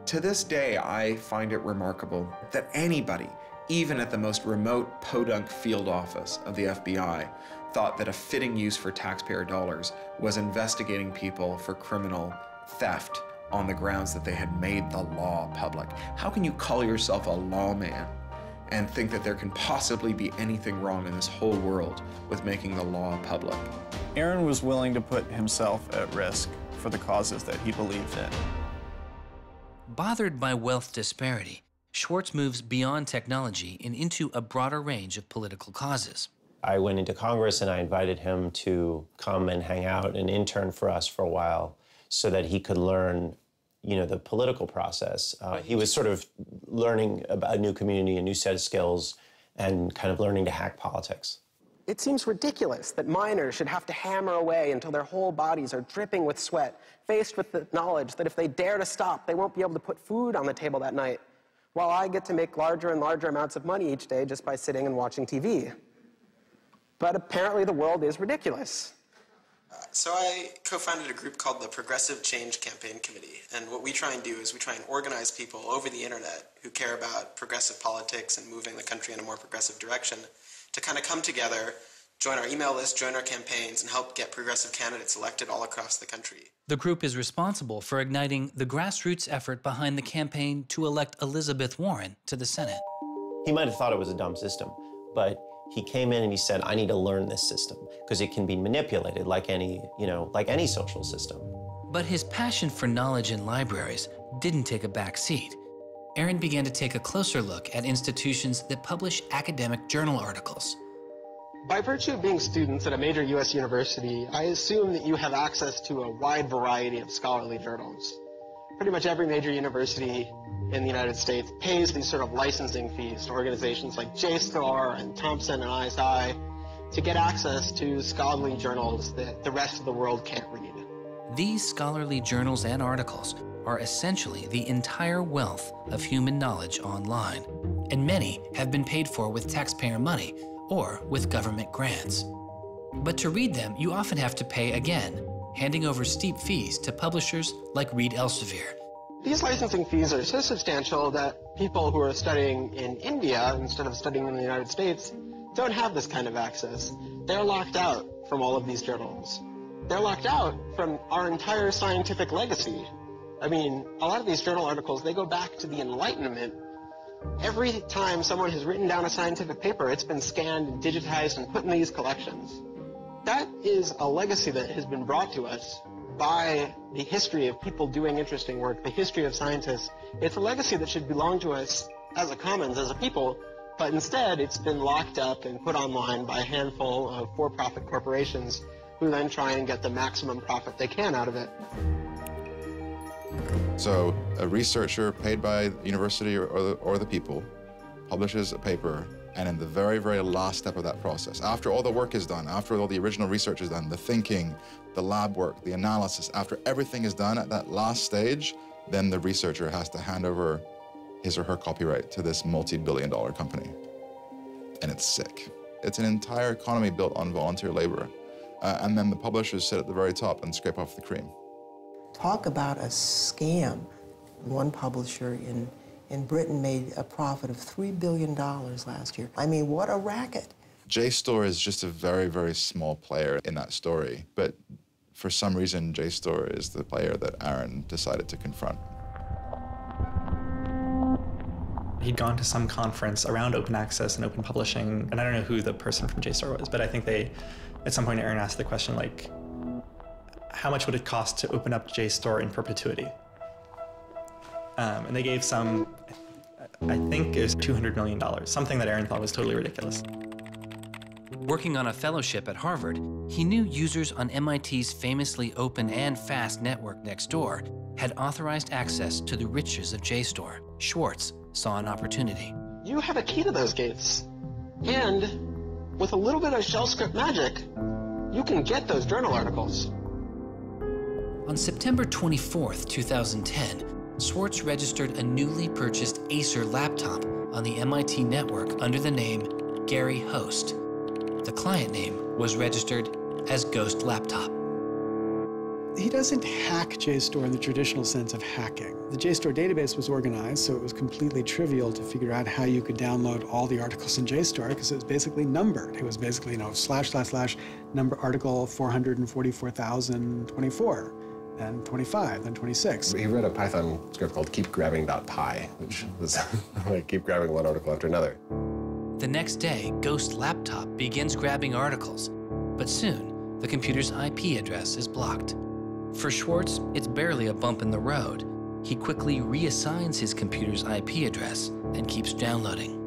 To this day, I find it remarkable that anybody, even at the most remote podunk field office of the FBI, thought that a fitting use for taxpayer dollars was investigating people for criminal theft on the grounds that they had made the law public. How can you call yourself a lawman and think that there can possibly be anything wrong in this whole world with making the law public? Aaron was willing to put himself at risk for the causes that he believed in. Bothered by wealth disparity, Swartz moves beyond technology and into a broader range of political causes. I went into Congress and I invited him to come and hang out and intern for us for a while so that he could learn, you know, the political process. He was sort of learning about a new community, a new set of skills, and kind of learning to hack politics. It seems ridiculous that miners should have to hammer away until their whole bodies are dripping with sweat, faced with the knowledge that if they dare to stop, they won't be able to put food on the table that night, while I get to make larger and larger amounts of money each day just by sitting and watching TV. But apparently the world is ridiculous. So I co-founded a group called the Progressive Change Campaign Committee, and what we try and do is we try and organize people over the internet who care about progressive politics and moving the country in a more progressive direction to kind of come together, join our email list, join our campaigns, and help get progressive candidates elected all across the country. The group is responsible for igniting the grassroots effort behind the campaign to elect Elizabeth Warren to the Senate. He might have thought it was a dumb system, but he came in and he said, I need to learn this system because it can be manipulated like any, like any social system. But his passion for knowledge in libraries didn't take a back seat. Aaron began to take a closer look at institutions that publish academic journal articles. By virtue of being students at a major U.S. university, I assume that you have access to a wide variety of scholarly journals. Pretty much every major university in the United States pays these sort of licensing fees to organizations like JSTOR and Thomson and ISI to get access to scholarly journals that the rest of the world can't read. These scholarly journals and articles are essentially the entire wealth of human knowledge online, and many have been paid for with taxpayer money or with government grants. But to read them, you often have to pay again, handing over steep fees to publishers like Reed Elsevier. These licensing fees are so substantial that people who are studying in India instead of studying in the United States don't have this kind of access. They're locked out from all of these journals. They're locked out from our entire scientific legacy. I mean, a lot of these journal articles, they go back to the Enlightenment. Every time someone has written down a scientific paper, it's been scanned and digitized and put in these collections. That is a legacy that has been brought to us by the history of people doing interesting work, the history of scientists. It's a legacy that should belong to us as a commons, as a people, but instead it's been locked up and put online by a handful of for-profit corporations who then try and get the maximum profit they can out of it. So a researcher paid by the university or the people publishes a paper, and in the very, very last step of that process, after all the work is done, after all the original research is done, the thinking, the lab work, the analysis, after everything is done at that last stage, then the researcher has to hand over his or her copyright to this multi-billion-dollar company. And it's sick. It's an entire economy built on volunteer labor. And then the publishers sit at the very top and scrape off the cream. Talk about a scam. One publisher in Britain made a profit of $3 billion last year. I mean, what a racket. JSTOR is just a very, very small player in that story, but for some reason, JSTOR is the player that Aaron decided to confront. He'd gone to some conference around open access and open publishing, and I don't know who the person from JSTOR was, but I think at some point Aaron asked the question, like, how much would it cost to open up JSTOR in perpetuity? And they gave some, I think it was $200 million, something that Aaron thought was totally ridiculous. Working on a fellowship at Harvard, he knew users on MIT's famously open and fast network Nextdoor had authorized access to the riches of JSTOR. Swartz saw an opportunity. You have a key to those gates. And with a little bit of shell script magic, you can get those journal articles. On September 24th, 2010, Swartz registered a newly purchased Acer laptop on the MIT network under the name Gary Host. The client name was registered as Ghost Laptop. He doesn't hack JSTOR in the traditional sense of hacking. The JSTOR database was organized, so it was completely trivial to figure out how you could download all the articles in JSTOR because it was basically numbered. It was basically, / number article 444,024, then 25, then 26. He wrote a Python script called keepgrabbing.py, which was like keep grabbing one article after another. The next day, Ghost Laptop begins grabbing articles, but soon the computer's IP address is blocked. For Swartz, it's barely a bump in the road. He quickly reassigns his computer's IP address and keeps downloading.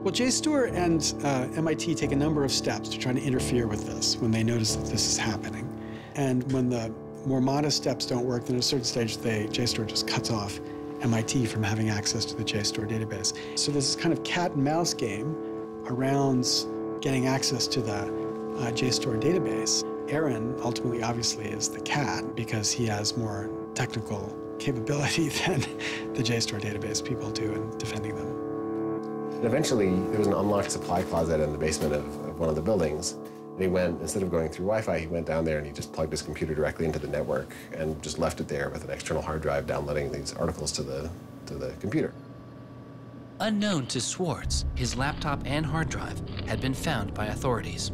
Well, JSTOR and MIT take a number of steps to try to interfere with this when they notice that this is happening. And when the more modest steps don't work, then at a certain stage, JSTOR just cuts off MIT from having access to the JSTOR database. So there's this kind of cat and mouse game around getting access to the JSTOR database. Aaron ultimately, obviously, is the cat because he has more technical capability than the JSTOR database people do in defending them. And eventually, there was an unlocked supply closet in the basement of one of the buildings. And he went, instead of going through Wi-Fi, he went down there and he just plugged his computer directly into the network and just left it there with an external hard drive downloading these articles to the computer. Unknown to Swartz, his laptop and hard drive had been found by authorities.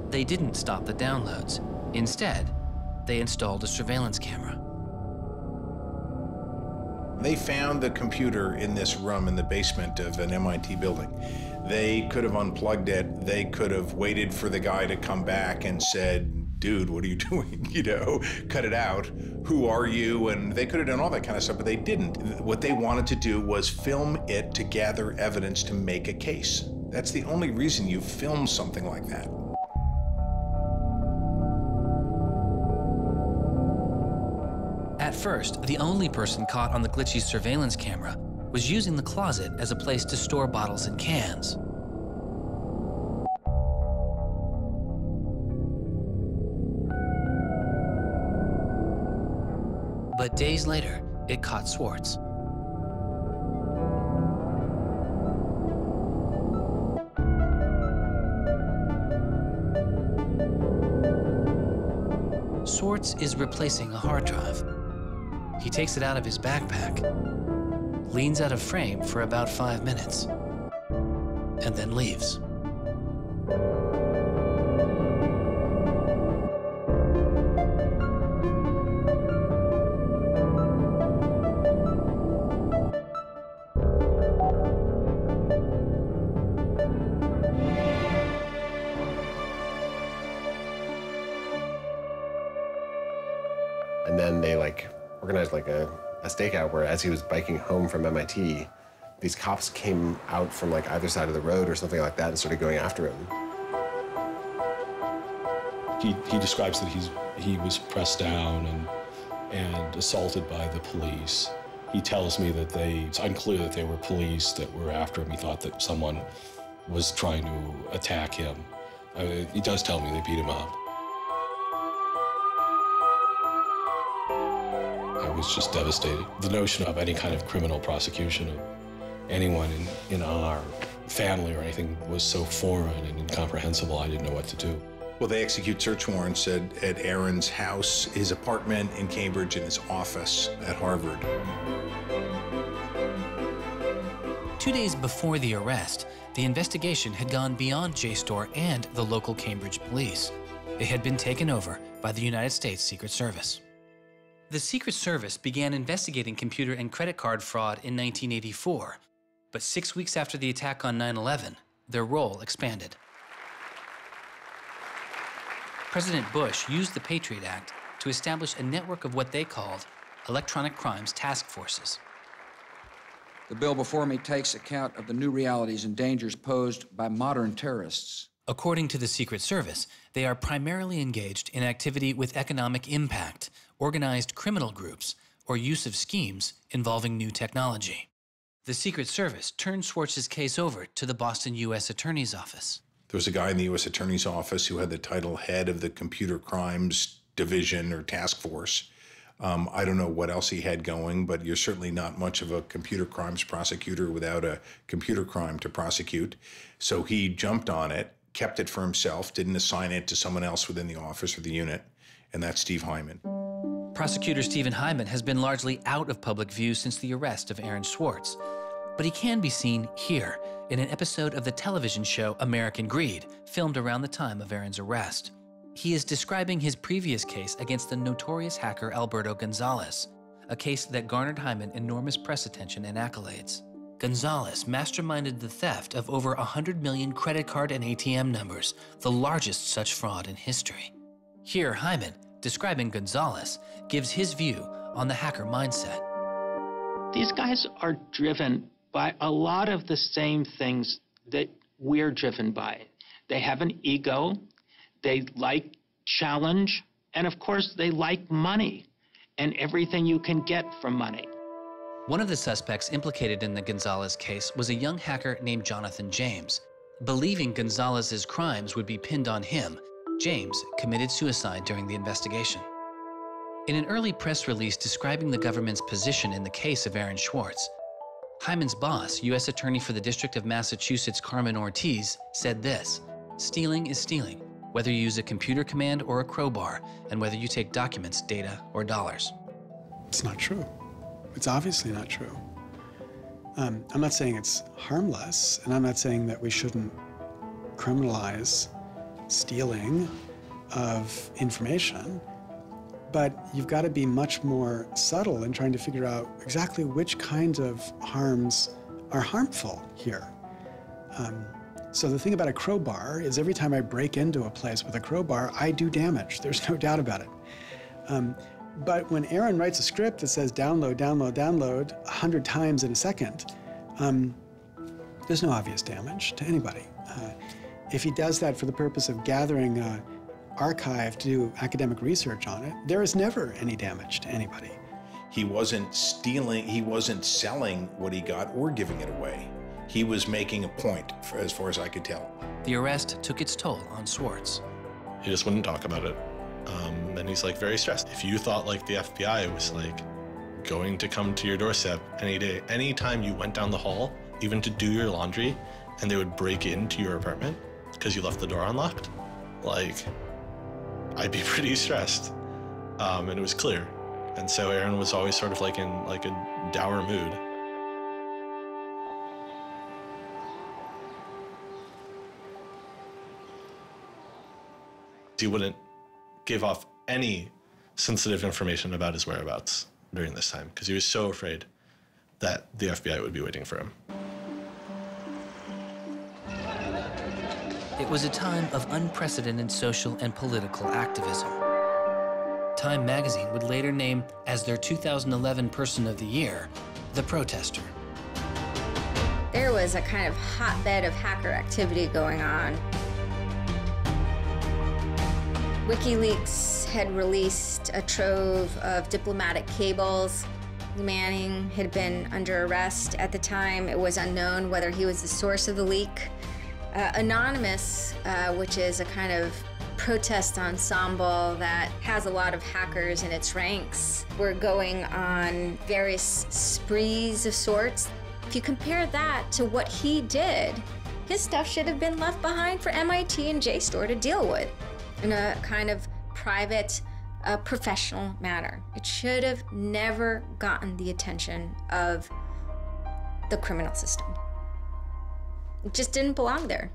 They didn't stop the downloads. Instead, they installed a surveillance camera. They found the computer in this room in the basement of an MIT building. They could have unplugged it. They could have waited for the guy to come back and said, dude, what are you doing? You know, cut it out. Who are you? And they could have done all that kind of stuff, but they didn't. What they wanted to do was film it to gather evidence to make a case. That's the only reason you film something like that. At first, the only person caught on the glitchy surveillance camera was using the closet as a place to store bottles and cans. But days later, it caught Swartz. Swartz is replacing a hard drive. He takes it out of his backpack, leans out of frame for about 5 minutes, and then leaves. And then they organized a stakeout where as he was biking home from MIT, these cops came out from either side of the road or something like that and started going after him. He describes that he was pressed down and assaulted by the police. He tells me that it's unclear that they were police that were after him. He thought that someone was trying to attack him. He does tell me they beat him up. I was just devastated. The notion of any kind of criminal prosecution of anyone in our family or anything was so foreign and incomprehensible, I didn't know what to do. Well, they execute search warrants at Aaron's house, his apartment in Cambridge, and his office at Harvard. 2 days before the arrest, the investigation had gone beyond JSTOR and the local Cambridge police. It had been taken over by the United States Secret Service. The Secret Service began investigating computer and credit card fraud in 1984, but 6 weeks after the attack on 9/11, their role expanded. President Bush used the Patriot Act to establish a network of what they called electronic crimes task forces. The bill before me takes account of the new realities and dangers posed by modern terrorists. According to the Secret Service, they are primarily engaged in activity with economic impact, organized criminal groups, or use of schemes involving new technology. The Secret Service turned Swartz's case over to the Boston U.S. Attorney's Office. There was a guy in the U.S. Attorney's Office who had the title head of the Computer Crimes Division or Task Force. I don't know what else he had going, but you're certainly not much of a computer crimes prosecutor without a computer crime to prosecute. So he jumped on it, kept it for himself, didn't assign it to someone else within the office or the unit, and that's Steve Hyman. Prosecutor Stephen Hyman has been largely out of public view since the arrest of Aaron Swartz, but he can be seen here in an episode of the television show American Greed, filmed around the time of Aaron's arrest. He is describing his previous case against the notorious hacker Alberto Gonzalez, a case that garnered Hyman enormous press attention and accolades. Gonzalez masterminded the theft of over 100 million credit card and ATM numbers, the largest such fraud in history. Here, Hyman, describing Gonzalez, gives his view on the hacker mindset. These guys are driven by a lot of the same things that we're driven by. They have an ego, they like challenge, and of course they like money and everything you can get from money. One of the suspects implicated in the Gonzalez case was a young hacker named Jonathan James. Believing Gonzalez's crimes would be pinned on him, James committed suicide during the investigation. In an early press release describing the government's position in the case of Aaron Swartz, Hyman's boss, U.S. Attorney for the District of Massachusetts Carmen Ortiz, said this: "Stealing is stealing, whether you use a computer command or a crowbar, and whether you take documents, data, or dollars." It's not true. It's obviously not true. I'm not saying it's harmless, and I'm not saying that we shouldn't criminalize stealing of information, but you've got to be much more subtle in trying to figure out exactly which kinds of harms are harmful here. So the thing about a crowbar is every time I break into a place with a crowbar, I do damage. There's no doubt about it. But when Aaron writes a script that says download, download, download 100 times in a second, there's no obvious damage to anybody. If he does that for the purpose of gathering archive to do academic research on it, there is never any damage to anybody. He wasn't stealing, he wasn't selling what he got or giving it away. He was making a point, as far as I could tell. The arrest took its toll on Swartz. He just wouldn't talk about it. And he's like very stressed. If you thought like the FBI was like going to come to your doorstep any day, anytime you went down the hall, even to do your laundry, and they would break into your apartment because you left the door unlocked, like, I'd be pretty stressed. And it was clear. And so Aaron was always sort of like in like a dour mood. He wouldn't give off any sensitive information about his whereabouts during this time because he was so afraid that the FBI would be waiting for him. It was a time of unprecedented social and political activism. Time magazine would later name as their 2011 Person of the Year, the protester. There was a kind of hotbed of hacker activity going on. WikiLeaks had released a trove of diplomatic cables. Manning had been under arrest at the time. It was unknown whether he was the source of the leak. Anonymous, which is a kind of protest ensemble that has a lot of hackers in its ranks, were going on various sprees of sorts. If you compare that to what he did, his stuff should have been left behind for MIT and JSTOR to deal with in a kind of private, professional manner. It should have never gotten the attention of the criminal system. It just didn't belong there.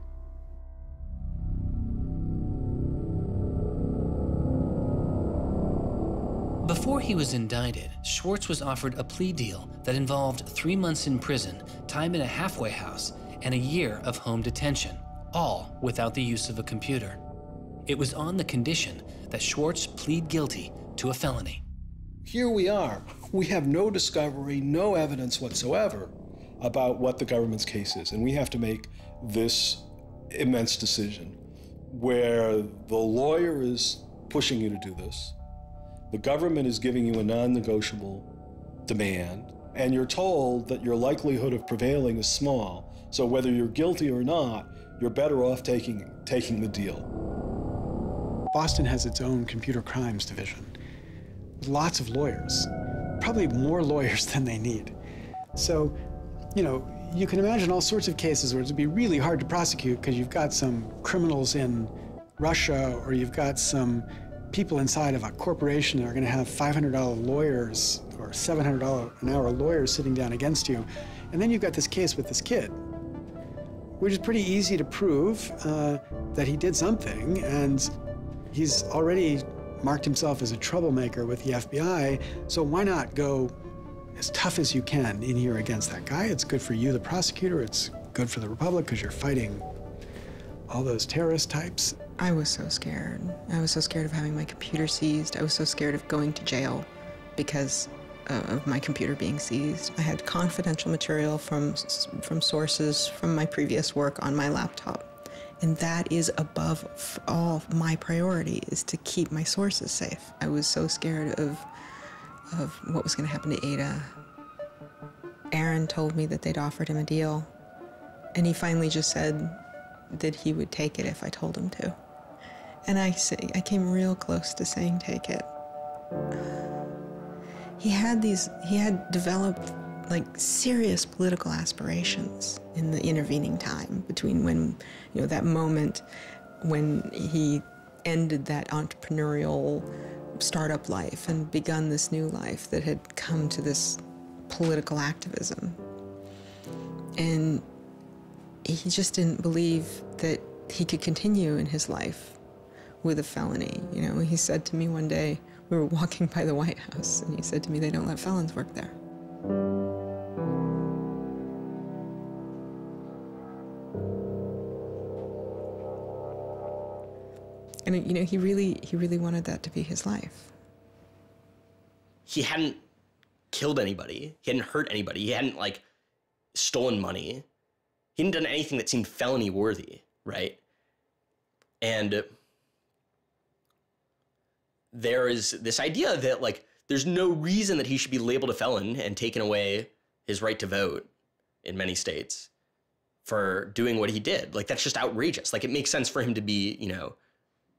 Before he was indicted, Swartz was offered a plea deal that involved 3 months in prison, time in a halfway house, and a year of home detention, all without the use of a computer. It was on the condition that Swartz plead guilty to a felony. Here we are. We have no discovery, no evidence whatsoever about what the government's case is, and we have to make this immense decision where the lawyer is pushing you to do this, the government is giving you a non-negotiable demand, and you're told that your likelihood of prevailing is small, so whether you're guilty or not, you're better off taking the deal. Boston has its own computer crimes division, with lots of lawyers, probably more lawyers than they need. So, you know, you can imagine all sorts of cases where it'd be really hard to prosecute because you've got some criminals in Russia or you've got some people inside of a corporation are going to have $500 lawyers or $700 an hour lawyers sitting down against you. And then you've got this case with this kid, which is pretty easy to prove that he did something, and he's already marked himself as a troublemaker with the FBI, so why not go as tough as you can in here against that guy? It's good for you, the prosecutor, it's good for the Republic, because you're fighting all those terrorist types. I was so scared. I was so scared of having my computer seized. I was so scared of going to jail because of my computer being seized. I had confidential material from sources from my previous work on my laptop. And that is above all my priority, is to keep my sources safe. I was so scared of what was going to happen to Ada. Aaron told me that they'd offered him a deal, and he finally just said that he would take it if I told him to. And I came real close to saying take it. He had developed like serious political aspirations in the intervening time between when, that moment when he ended that entrepreneurial startup life and begun this new life that had come to this political activism. And he just didn't believe that he could continue in his life with a felony. He said to me one day, we were walking by the White House, and he said to me, they don't let felons work there. And he really wanted that to be his life. He hadn't killed anybody. He hadn't hurt anybody. He hadn't stolen money. He hadn't done anything that seemed felony worthy, right? And there is this idea that there's no reason that he should be labeled a felon and taken away his right to vote in many states for doing what he did. That's just outrageous. It makes sense for him to be,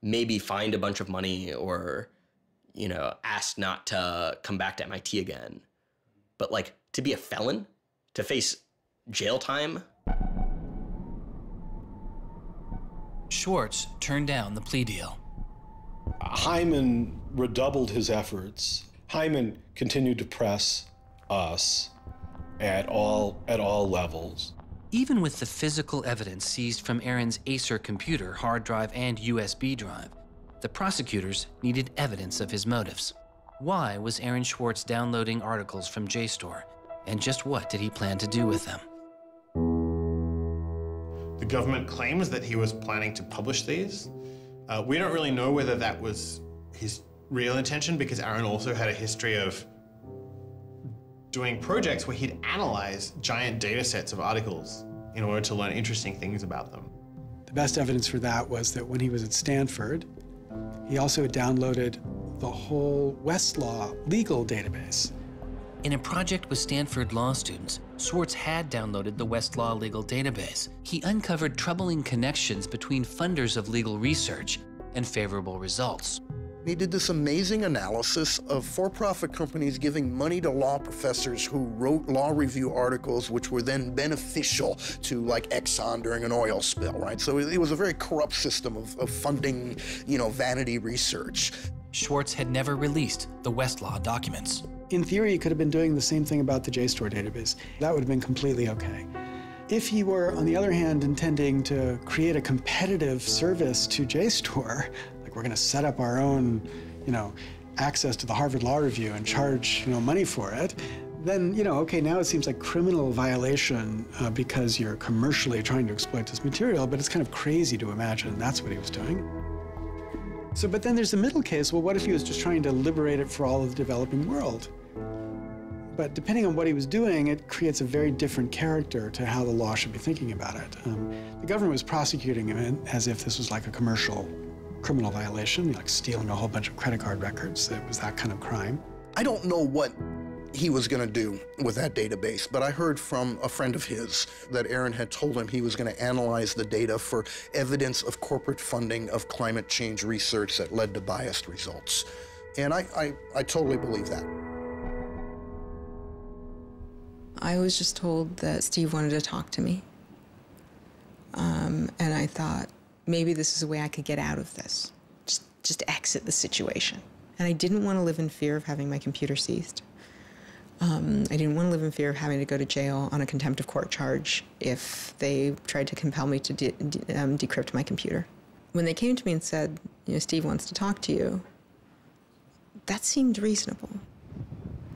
maybe fined a bunch of money or, asked not to come back to MIT again. But to be a felon, to face jail time. Swartz turned down the plea deal. Hyman redoubled his efforts. Hyman continued to press us at all levels. Even with the physical evidence seized from Aaron's Acer computer, hard drive, and USB drive, the prosecutors needed evidence of his motives. Why was Aaron Swartz downloading articles from JSTOR, and just what did he plan to do with them? The government claims that he was planning to publish these. We don't really know whether that was his real intention, because Aaron also had a history of doing projects where he'd analyze giant data sets of articles in order to learn interesting things about them. The best evidence for that was that when he was at Stanford, he also had downloaded the whole Westlaw legal database. In a project with Stanford law students, Swartz had downloaded the Westlaw legal database. He uncovered troubling connections between funders of legal research and favorable results. He did this amazing analysis of for-profit companies giving money to law professors who wrote law review articles which were then beneficial to Exxon during an oil spill, right? So it was a very corrupt system of funding, vanity research. Swartz had never released the Westlaw documents. In theory, he could have been doing the same thing about the JSTOR database. That would have been completely okay. If he were, on the other hand, intending to create a competitive service to JSTOR, we're going to set up our own, access to the Harvard Law Review and charge, money for it, then, okay, now it seems like criminal violation because you're commercially trying to exploit this material, but it's kind of crazy to imagine that's what he was doing. So, but then there's the middle case. Well, what if he was just trying to liberate it for all of the developing world? But depending on what he was doing, it creates a very different character to how the law should be thinking about it. The government was prosecuting him as if this was like a commercial criminal violation, like stealing a whole bunch of credit card records. It was that kind of crime. I don't know what he was going to do with that database, but I heard from a friend of his that Aaron had told him he was going to analyze the data for evidence of corporate funding of climate change research that led to biased results. And I totally believe that. I was just told that Steve wanted to talk to me. And I thought, maybe this is a way I could get out of this. Just just exit the situation. And I didn't want to live in fear of having my computer seized. I didn't want to live in fear of having to go to jail on a contempt of court charge if they tried to compel me to decrypt my computer. When they came to me and said, Steve wants to talk to you, that seemed reasonable.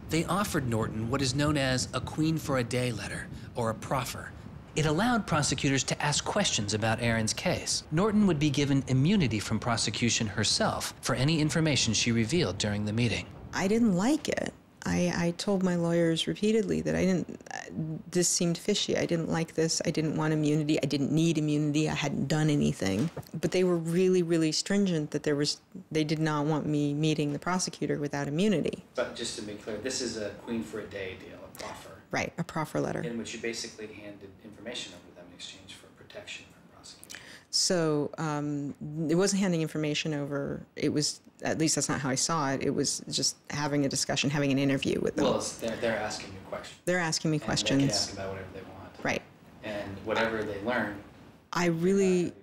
They offered Norton what is known as a Queen for a Day letter, or a proffer. It allowed prosecutors to ask questions about Aaron's case. Norton would be given immunity from prosecution herself for any information she revealed during the meeting. I didn't like it. I told my lawyers repeatedly that this seemed fishy. I didn't like this. I didn't want immunity. I didn't need immunity. I hadn't done anything. But they were really, really stringent that they did not want me meeting the prosecutor without immunity. But just to be clear, this is a Queen for a Day deal, a proffer. Right, a proffer letter. In which you basically handed information over to them in exchange for protection from prosecution. So it wasn't handing information over. It was, at least that's not how I saw it. It was just having a discussion, having an interview with them. Well, they're asking you questions. They're asking me questions. They can ask about whatever they want. Right. And whatever they learn, I really,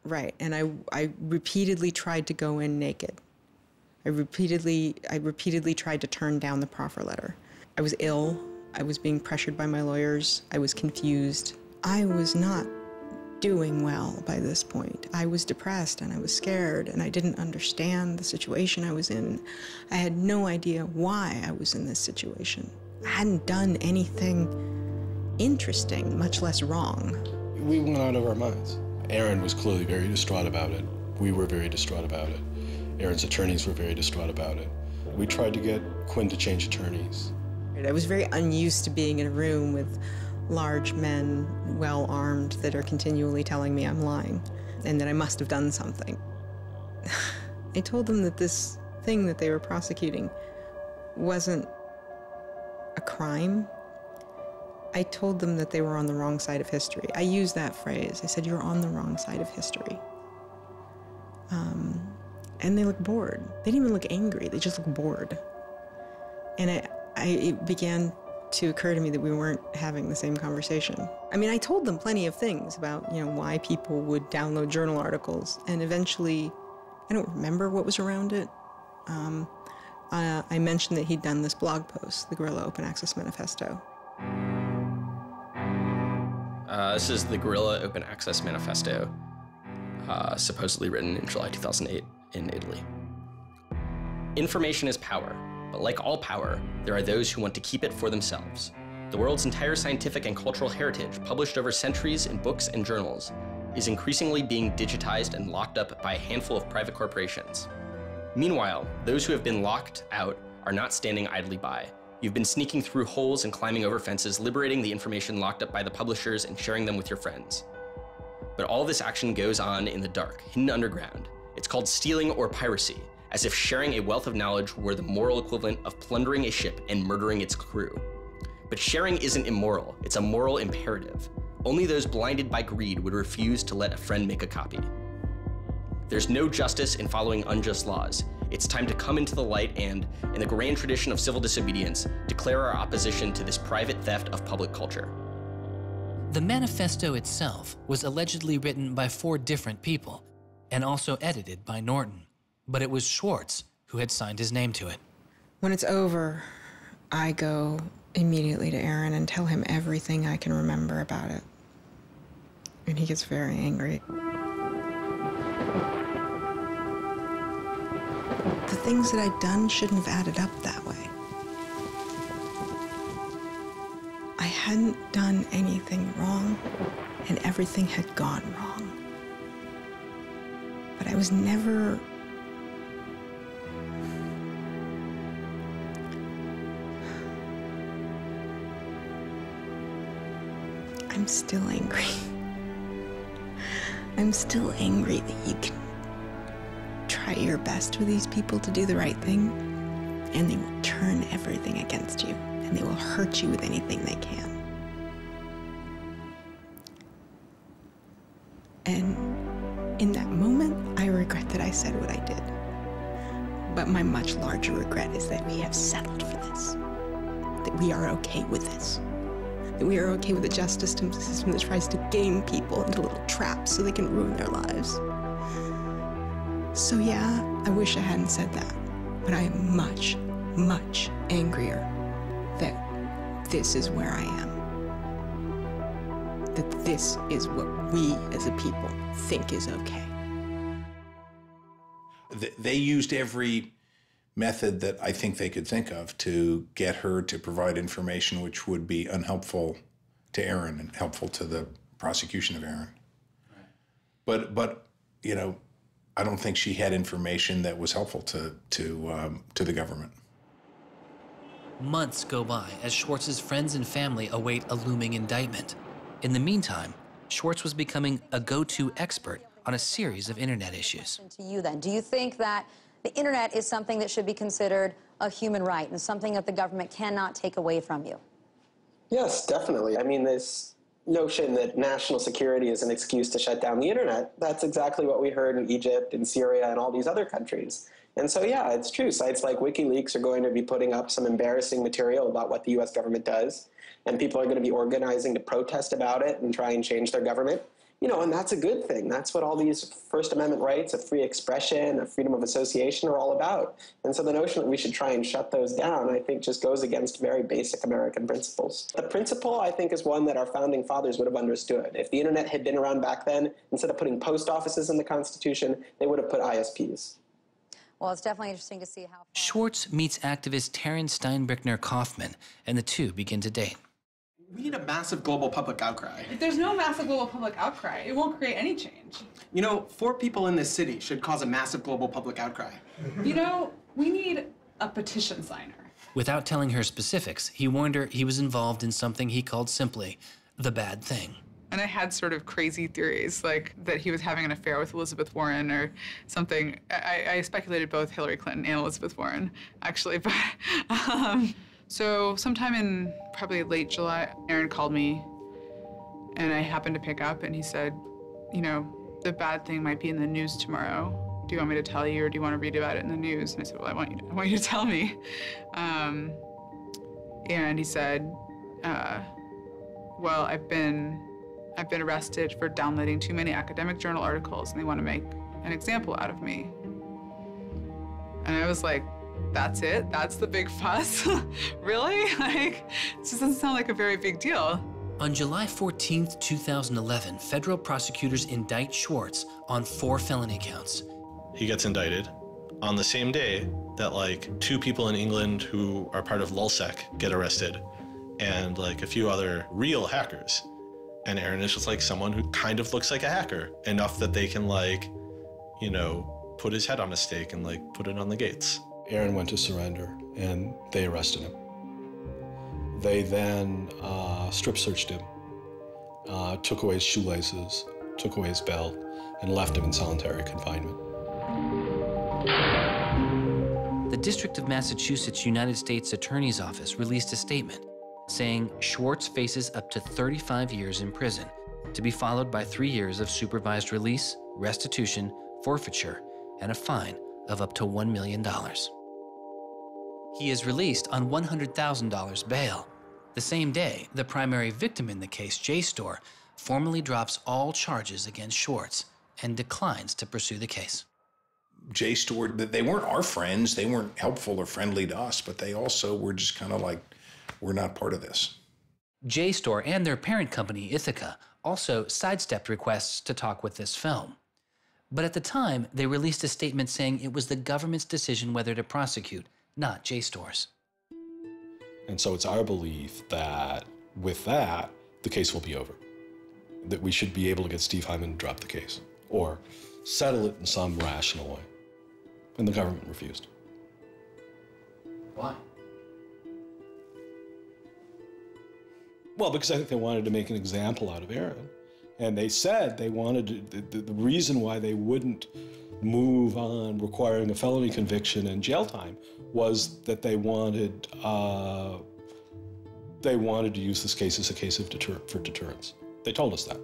right. And I repeatedly tried to go in naked. I repeatedly tried to turn down the proffer letter. I was ill. I was being pressured by my lawyers. I was confused. I was not doing well by this point. I was depressed and I was scared and I didn't understand the situation I was in. I had no idea why I was in this situation. I hadn't done anything interesting, much less wrong. We went out of our minds. Aaron was clearly very distraught about it. We were very distraught about it. Aaron's attorneys were very distraught about it. We tried to get Quinn to change attorneys. I was very unused to being in a room with large men, well-armed, that are continually telling me I'm lying and that I must have done something. I told them that this thing that they were prosecuting wasn't a crime. I told them that they were on the wrong side of history. I used that phrase. I said, you're on the wrong side of history. And they looked bored. They didn't even look angry. They just looked bored. And it began to occur to me that we weren't having the same conversation. I mean, I told them plenty of things about, why people would download journal articles, and eventually, I don't remember what was around it. I mentioned that he'd done this blog post, the Guerrilla Open Access Manifesto. This is the Guerrilla Open Access Manifesto, supposedly written in July 2008 in Italy. Information is power. But like all power, there are those who want to keep it for themselves. The world's entire scientific and cultural heritage, published over centuries in books and journals, is increasingly being digitized and locked up by a handful of private corporations. Meanwhile, those who have been locked out are not standing idly by. You've been sneaking through holes and climbing over fences, liberating the information locked up by the publishers and sharing them with your friends. But all this action goes on in the dark, hidden underground. It's called stealing or piracy, as if sharing a wealth of knowledge were the moral equivalent of plundering a ship and murdering its crew. But sharing isn't immoral, it's a moral imperative. Only those blinded by greed would refuse to let a friend make a copy. There's no justice in following unjust laws. It's time to come into the light and, in the grand tradition of civil disobedience, declare our opposition to this private theft of public culture. The manifesto itself was allegedly written by 4 different people and also edited by Norton. But it was Swartz who had signed his name to it. When it's over, I go immediately to Aaron and tell him everything I can remember about it. And he gets very angry. The things that I'd done shouldn't have added up that way. I hadn't done anything wrong, and everything had gone wrong. But I was never... I'm still angry. I'm still angry that you can try your best with these people to do the right thing, and they will turn everything against you, and they will hurt you with anything they can. And in that moment, I regret that I said what I did. But my much larger regret is that we have settled for this, that we are okay with this. That we are okay with a justice system that tries to game people into little traps so they can ruin their lives. So yeah, I wish I hadn't said that, but I am much, much angrier that this is where I am. That this is what we as a people think is okay. They used every method that I think they could think of to get her to provide information which would be unhelpful to Aaron and helpful to the prosecution of Aaron. Right. But you know, I don't think she had information that was helpful to the government. Months go by as Swartz's friends and family await a looming indictment. In the meantime, Swartz was becoming a go-to expert on a series of internet issues. To you then, do you think that the internet is something that should be considered a human right and something that the government cannot take away from you? Yes, definitely. I mean, this notion that national security is an excuse to shut down the internet, that's exactly what we heard in Egypt and Syria and all these other countries. And so, yeah, it's true. Sites like WikiLeaks are going to be putting up some embarrassing material about what the U.S. government does, and people are going to be organizing to protest about it and try and change their government. You know, and that's a good thing. That's what all these First Amendment rights of free expression, of freedom of association are all about. And so the notion that we should try and shut those down, I think, just goes against very basic American principles. The principle, I think, is one that our founding fathers would have understood. If the internet had been around back then, instead of putting post offices in the Constitution, they would have put ISPs. Well, it's definitely interesting to see how... Swartz meets activist Taryn Steinbrickner-Kaufman, and the two begin to date. We need a massive global public outcry. If there's no massive global public outcry, it won't create any change. You know, 4 people in this city should cause a massive global public outcry. You know, we need a petition signer. Without telling her specifics, he warned her he was involved in something he called simply the bad thing. And I had sort of crazy theories, like that he was having an affair with Elizabeth Warren or something. I speculated both Hillary Clinton and Elizabeth Warren, actually, but... So sometime in probably late July, Aaron called me, and I happened to pick up, and he said, you know, the bad thing might be in the news tomorrow. Do you want me to tell you, or do you want to read about it in the news? And I said, well, I want you to tell me. And he said, well, I've been arrested for downloading too many academic journal articles, and they want to make an example out of me. And I was like, that's it? That's the big fuss? Really? Like, this doesn't sound like a very big deal. On July 14th, 2011, federal prosecutors indict Swartz on 4 felony counts. He gets indicted on the same day that, like, 2 people in England who are part of LulzSec get arrested, and, like, a few other real hackers. And Aaron is just, like, someone who kind of looks like a hacker, enough that they can, like, you know, put his head on a stake and, like, put it on the gates. Aaron went to surrender, and they arrested him. They then strip searched him, took away his shoelaces, took away his belt, and left him in solitary confinement. The District of Massachusetts United States Attorney's Office released a statement saying Swartz faces up to 35 years in prison, to be followed by 3 years of supervised release, restitution, forfeiture, and a fine of up to $1 million. He is released on $100,000 bail. The same day, the primary victim in the case, JSTOR, formally drops all charges against Swartz and declines to pursue the case. JSTOR, they weren't our friends, they weren't helpful or friendly to us, but they also were just kind of like, we're not part of this. JSTOR and their parent company, Ithaca, also sidestepped requests to talk with this film. But at the time, they released a statement saying it was the government's decision whether to prosecute, not JSTOR's. And so it's our belief that with that, the case will be over. That we should be able to get Steve Hyman to drop the case or settle it in some rational way. And the government refused. Why? Well, because I think they wanted to make an example out of Aaron. And they said they wanted to, the reason why they wouldn't move on requiring a felony conviction and jail time was that they wanted to use this case as a case of for deterrence. They told us that.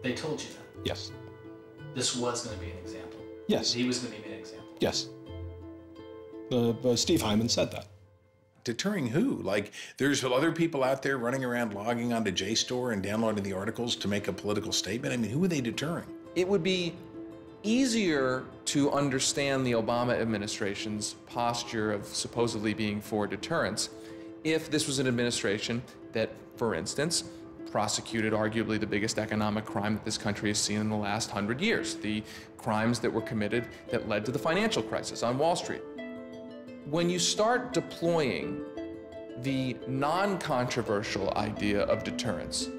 They told you that? Yes. This was going to be an example? Yes. He was going to be an example? Yes. Steve Hyman said that. Deterring who? Like, there's other people out there running around logging onto JSTOR and downloading the articles to make a political statement? I mean, who are they deterring? It would be easier to understand the Obama administration's posture of supposedly being for deterrence if this was an administration that, for instance, prosecuted arguably the biggest economic crime that this country has seen in the last 100 years, the crimes that were committed that led to the financial crisis on Wall Street. When you start deploying the non-controversial idea of deterrence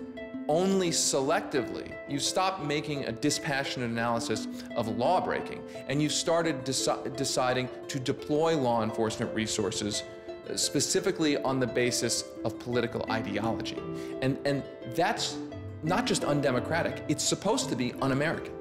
only selectively, you stop making a dispassionate analysis of lawbreaking, and you started deciding to deploy law enforcement resources specifically on the basis of political ideology. And that's not just undemocratic, it's supposed to be un-American.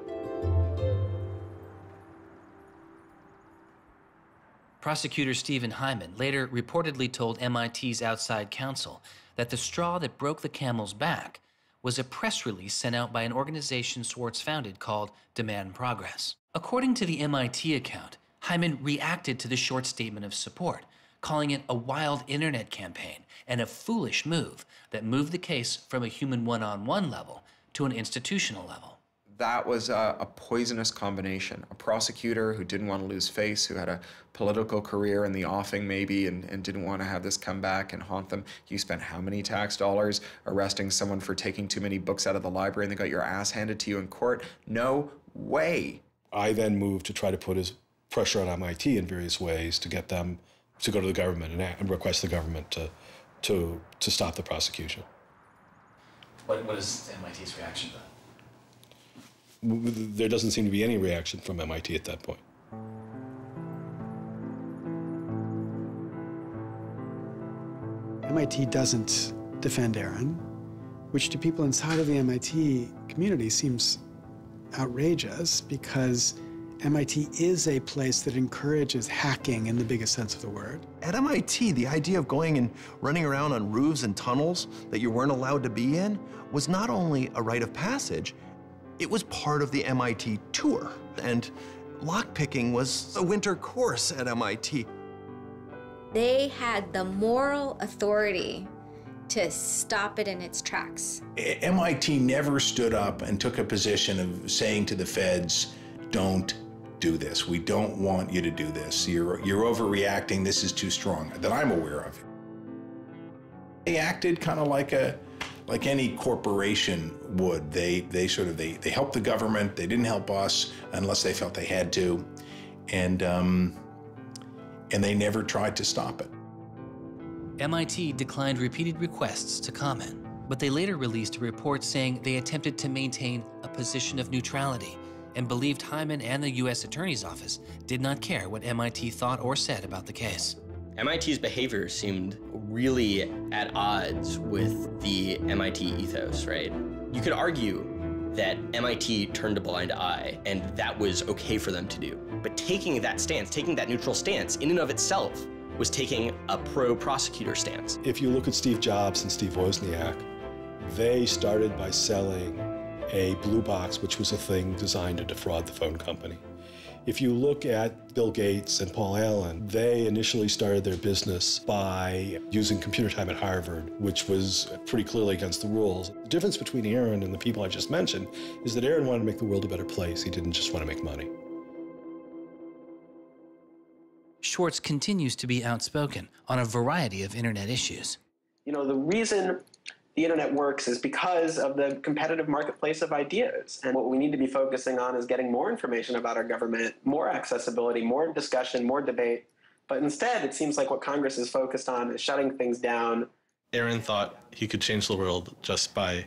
Prosecutor Stephen Hyman later reportedly told MIT's outside counsel that the straw that broke the camel's back was a press release sent out by an organization Swartz founded called Demand Progress. According to the MIT account, Hyman reacted to the short statement of support, calling it a wild internet campaign and a foolish move that moved the case from a human one-on-one level to an institutional level. That was a poisonous combination. A prosecutor who didn't want to lose face, who had a political career in the offing maybe, and didn't want to have this come back and haunt them. You spent how many tax dollars arresting someone for taking too many books out of the library and they got your ass handed to you in court? No way. I then moved to try to put pressure on MIT in various ways to get them to go to the government and request the government to stop the prosecution. What is MIT's reaction to that? There doesn't seem to be any reaction from MIT at that point. MIT doesn't defend Aaron, which to people inside of the MIT community seems outrageous because MIT is a place that encourages hacking in the biggest sense of the word. At MIT, the idea of going and running around on roofs and tunnels that you weren't allowed to be in was not only a rite of passage, it was part of the MIT tour. And lockpicking was a winter course at MIT. They had the moral authority to stop it in its tracks. MIT never stood up and took a position of saying to the feds, don't do this. We don't want you to do this. You're overreacting. This is too strong, that I'm aware of. They acted kind of like any corporation would. They helped the government. They didn't help us unless they felt they had to, and they never tried to stop it. MIT declined repeated requests to comment, but they later released a report saying they attempted to maintain a position of neutrality and believed Hyman and the U.S. Attorney's Office did not care what MIT thought or said about the case. MIT's behavior seemed really at odds with the MIT ethos, right? You could argue that MIT turned a blind eye and that was okay for them to do. But taking that stance, taking that neutral stance in and of itself was taking a pro-prosecutor stance. If you look at Steve Jobs and Steve Wozniak, they started by selling a blue box, which was a thing designed to defraud the phone company. If you look at Bill Gates and Paul Allen, they initially started their business by using computer time at Harvard, which was pretty clearly against the rules. The difference between Aaron and the people I just mentioned is that Aaron wanted to make the world a better place. He didn't just want to make money. Swartz continues to be outspoken on a variety of internet issues. You know, the reason the internet works is because of the competitive marketplace of ideas. And what we need to be focusing on is getting more information about our government, more accessibility, more discussion, more debate. But instead, it seems like what Congress is focused on is shutting things down. Aaron thought he could change the world just by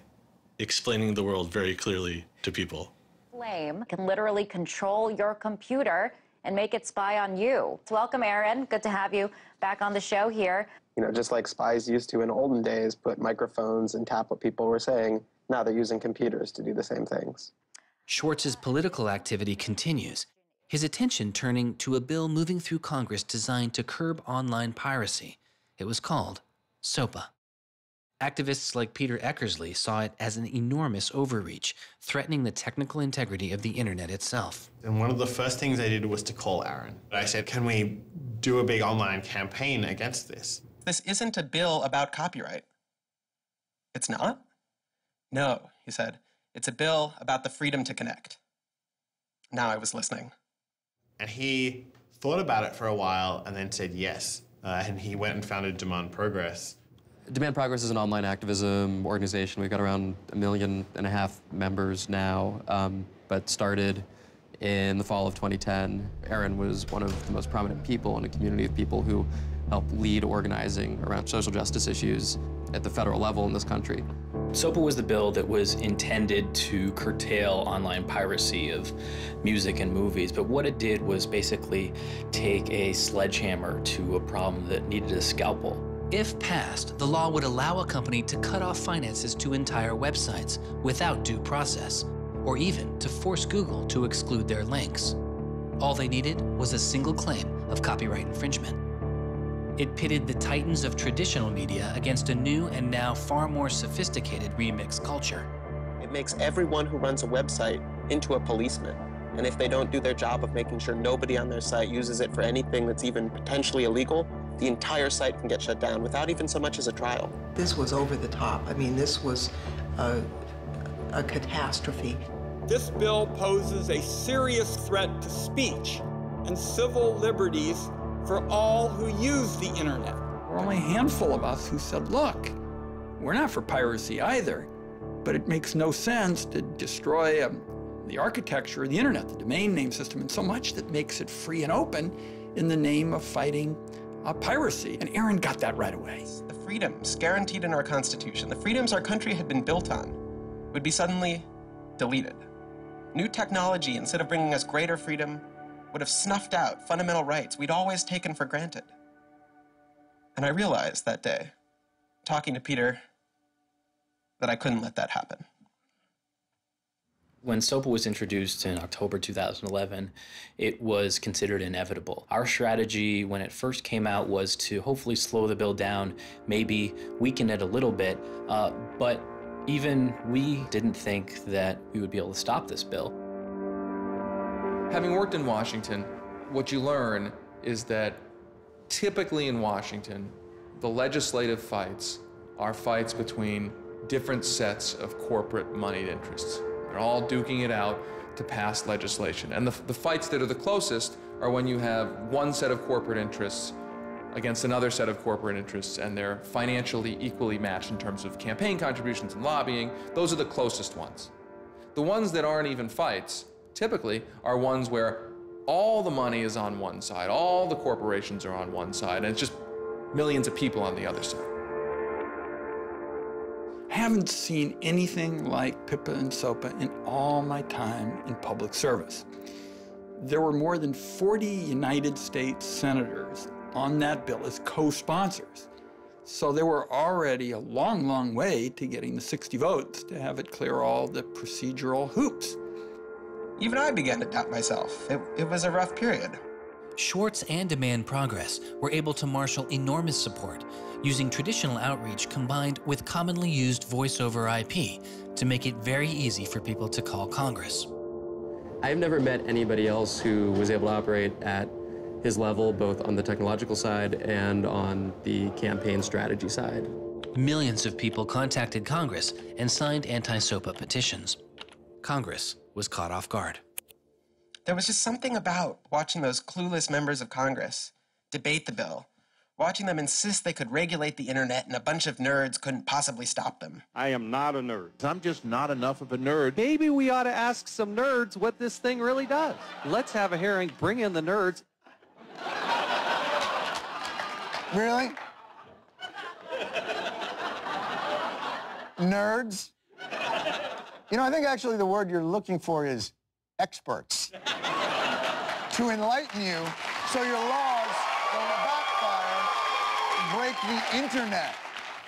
explaining the world very clearly to people. Flame can literally control your computer and make it spy on you. Welcome, Aaron. Good to have you back on the show here. You know, just like spies used to in olden days, put microphones and tap what people were saying, now they're using computers to do the same things. Schwartz's political activity continues, his attention turning to a bill moving through Congress designed to curb online piracy. It was called SOPA. Activists like Peter Eckersley saw it as an enormous overreach, threatening the technical integrity of the internet itself. And one of the first things I did was to call Aaron. I said, can we do a big online campaign against this? This isn't a bill about copyright. It's not? No, he said. It's a bill about the freedom to connect. Now I was listening. And he thought about it for a while and then said yes. And he went and founded Demand Progress. Demand Progress is an online activism organization. We've got around 1.5 million members now, but started in the fall of 2010. Aaron was one of the most prominent people in a community of people who helped lead organizing around social justice issues at the federal level in this country. SOPA was the bill that was intended to curtail online piracy of music and movies, but what it did was basically take a sledgehammer to a problem that needed a scalpel. If passed, the law would allow a company to cut off finances to entire websites without due process, or even to force Google to exclude their links. All they needed was a single claim of copyright infringement. It pitted the titans of traditional media against a new and now far more sophisticated remix culture. It makes everyone who runs a website into a policeman. And if they don't do their job of making sure nobody on their site uses it for anything that's even potentially illegal, the entire site can get shut down without even so much as a trial. This was over the top. I mean, this was a catastrophe. This bill poses a serious threat to speech and civil liberties for all who use the internet. There were only a handful of us who said, look, we're not for piracy either, but it makes no sense to destroy the architecture of the internet, the domain name system, and so much that makes it free and open in the name of fighting piracy. And Aaron got that right away. The freedoms guaranteed in our Constitution, the freedoms our country had been built on, would be suddenly deleted. New technology, instead of bringing us greater freedom, would have snuffed out fundamental rights we'd always taken for granted. And I realized that day, talking to Peter, that I couldn't let that happen. When SOPA was introduced in October 2011, it was considered inevitable. Our strategy when it first came out was to hopefully slow the bill down, maybe weaken it a little bit, but even we didn't think that we would be able to stop this bill. Having worked in Washington, what you learn is that typically in Washington, the legislative fights are fights between different sets of corporate moneyed interests. They're all duking it out to pass legislation. And the fights that are the closest are when you have one set of corporate interests against another set of corporate interests, and they're financially equally matched in terms of campaign contributions and lobbying. Those are the closest ones. The ones that aren't even fights, typically, are ones where all the money is on one side, all the corporations are on one side, and it's just millions of people on the other side. I haven't seen anything like PIPA and SOPA in all my time in public service. There were more than 40 United States senators on that bill as co-sponsors. So there were already a long, long way to getting the 60 votes to have it clear all the procedural hoops. Even I began to doubt myself. It was a rough period. Swartz and Demand Progress were able to marshal enormous support, using traditional outreach combined with commonly used voice-over IP to make it very easy for people to call Congress. I've never met anybody else who was able to operate at his level, both on the technological side and on the campaign strategy side. Millions of people contacted Congress and signed anti-SOPA petitions. Congress was caught off guard. There was just something about watching those clueless members of Congress debate the bill, watching them insist they could regulate the internet and a bunch of nerds couldn't possibly stop them. I am not a nerd. I'm just not enough of a nerd. Maybe we ought to ask some nerds what this thing really does. Let's have a hearing, bring in the nerds. Really? Nerds? You know, I think actually the word you're looking for is experts. To enlighten you so your laws don't backfire, break the internet.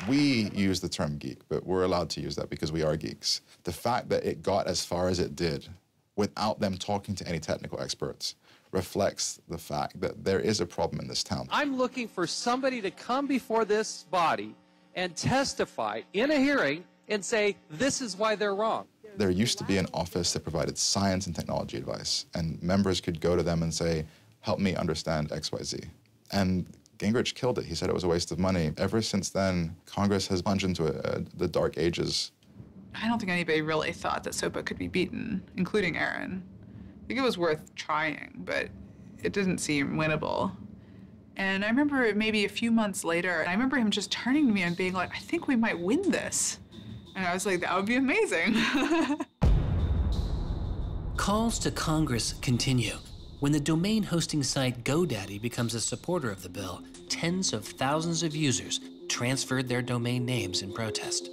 We use the term geek, but we're allowed to use that because we are geeks. The fact that it got as far as it did without them talking to any technical experts reflects the fact that there is a problem in this town. I'm looking for somebody to come before this body and testify in a hearing and say, this is why they're wrong. There used to be an office that provided science and technology advice, and members could go to them and say, help me understand XYZ. And Gingrich killed it. He said it was a waste of money. Ever since then, Congress has plunged into the dark ages. I don't think anybody really thought that SOPA could be beaten, including Aaron. I think it was worth trying, but it didn't seem winnable. And I remember maybe a few months later, I remember him just turning to me and being like, I think we might win this. And I was like, that would be amazing. Calls to Congress continue. When the domain hosting site GoDaddy becomes a supporter of the bill, tens of thousands of users transferred their domain names in protest.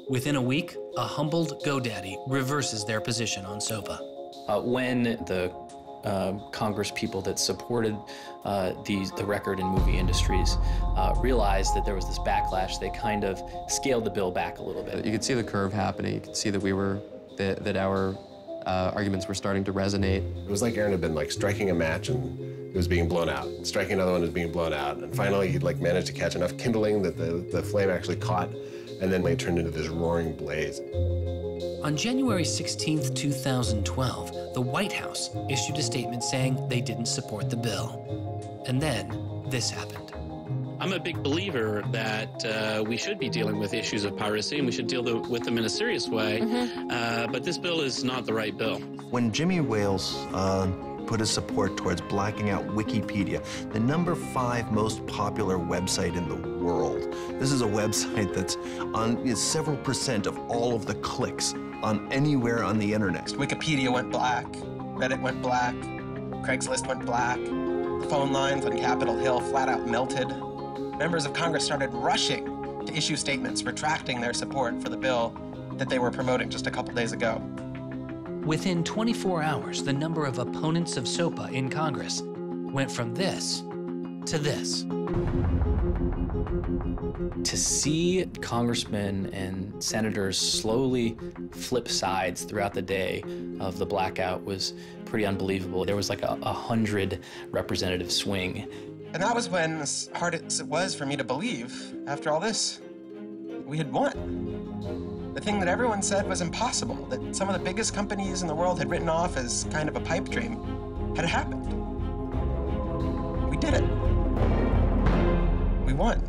Within a week, a humbled GoDaddy reverses their position on SOPA. When the Congress people that supported the record and movie industries realized that there was this backlash, they kind of scaled the bill back a little bit. You could see the curve happening. You could see that our arguments were starting to resonate. It was like Aaron had been striking a match and it was being blown out. Striking another one was being blown out. And finally he'd managed to catch enough kindling that the flame actually caught, and then it turned into this roaring blaze. On January 16th, 2012, the White House issued a statement saying they didn't support the bill. And then this happened. I'm a big believer that we should be dealing with issues of piracy, and we should deal with them in a serious way. But this bill is not the right bill. When Jimmy Wales put his support towards blacking out Wikipedia, the #5 most popular website in the world. This is a website that's on several % of all of the clicks on anywhere on the internet. Wikipedia went black, Reddit went black, Craigslist went black, phone lines on Capitol Hill flat out melted. Members of Congress started rushing to issue statements retracting their support for the bill that they were promoting just a couple days ago. Within 24 hours, the number of opponents of SOPA in Congress went from this to this. To see congressmen and senators slowly flip sides throughout the day of the blackout was pretty unbelievable. There was like a 100 representative swing. And that was when, as hard as it was for me to believe, after all this, we had won. The thing that everyone said was impossible, that some of the biggest companies in the world had written off as kind of a pipe dream, had happened. We did it. We won.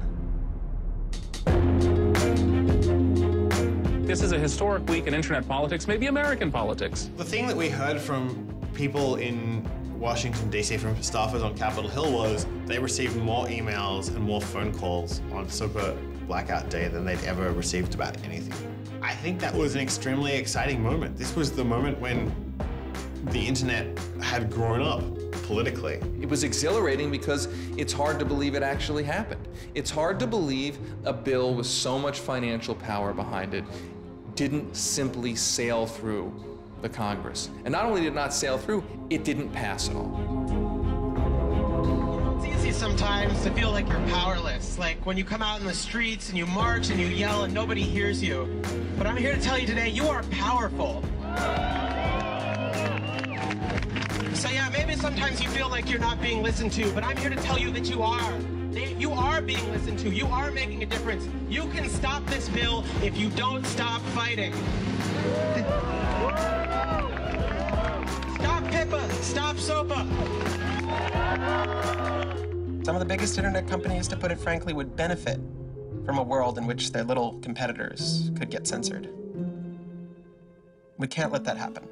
This is a historic week in internet politics, maybe American politics. The thing that we heard from people in Washington, D.C., from staffers on Capitol Hill was they received more emails and more phone calls on SOPA blackout day than they'd ever received about anything. I think that was an extremely exciting moment. This was the moment when the internet had grown up politically. It was exhilarating because it's hard to believe it actually happened. It's hard to believe a bill with so much financial power behind it didn't simply sail through the Congress. And not only did it not sail through, it didn't pass at all. It's easy sometimes to feel like you're powerless, like when you come out in the streets and you march and you yell and nobody hears you. But I'm here to tell you today, you are powerful. So yeah, maybe sometimes you feel like you're not being listened to, but I'm here to tell you that you are. You are being listened to. You are making a difference. You can stop this bill if you don't stop fighting. Stop PIPA. Stop SOPA. Some of the biggest internet companies, to put it frankly, would benefit from a world in which their little competitors could get censored. We can't let that happen.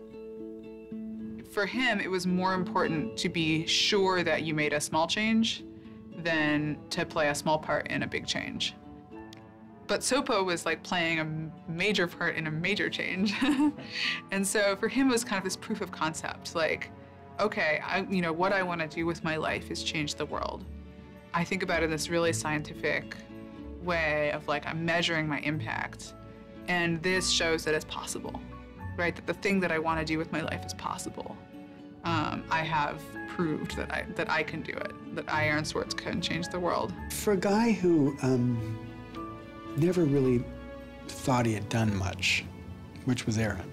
For him, it was more important to be sure that you made a small change than to play a small part in a big change. But SOPA was like playing a major part in a major change. And so for him, it was kind of this proof of concept, like, okay, what I want to do with my life is change the world. I think about it in this really scientific way of like, I'm measuring my impact. And this shows that it's possible, right? That the thing that I want to do with my life is possible. I have proved that I can do it, that I, Aaron Swartz, can change the world. For a guy who never really thought he had done much, which was Aaron,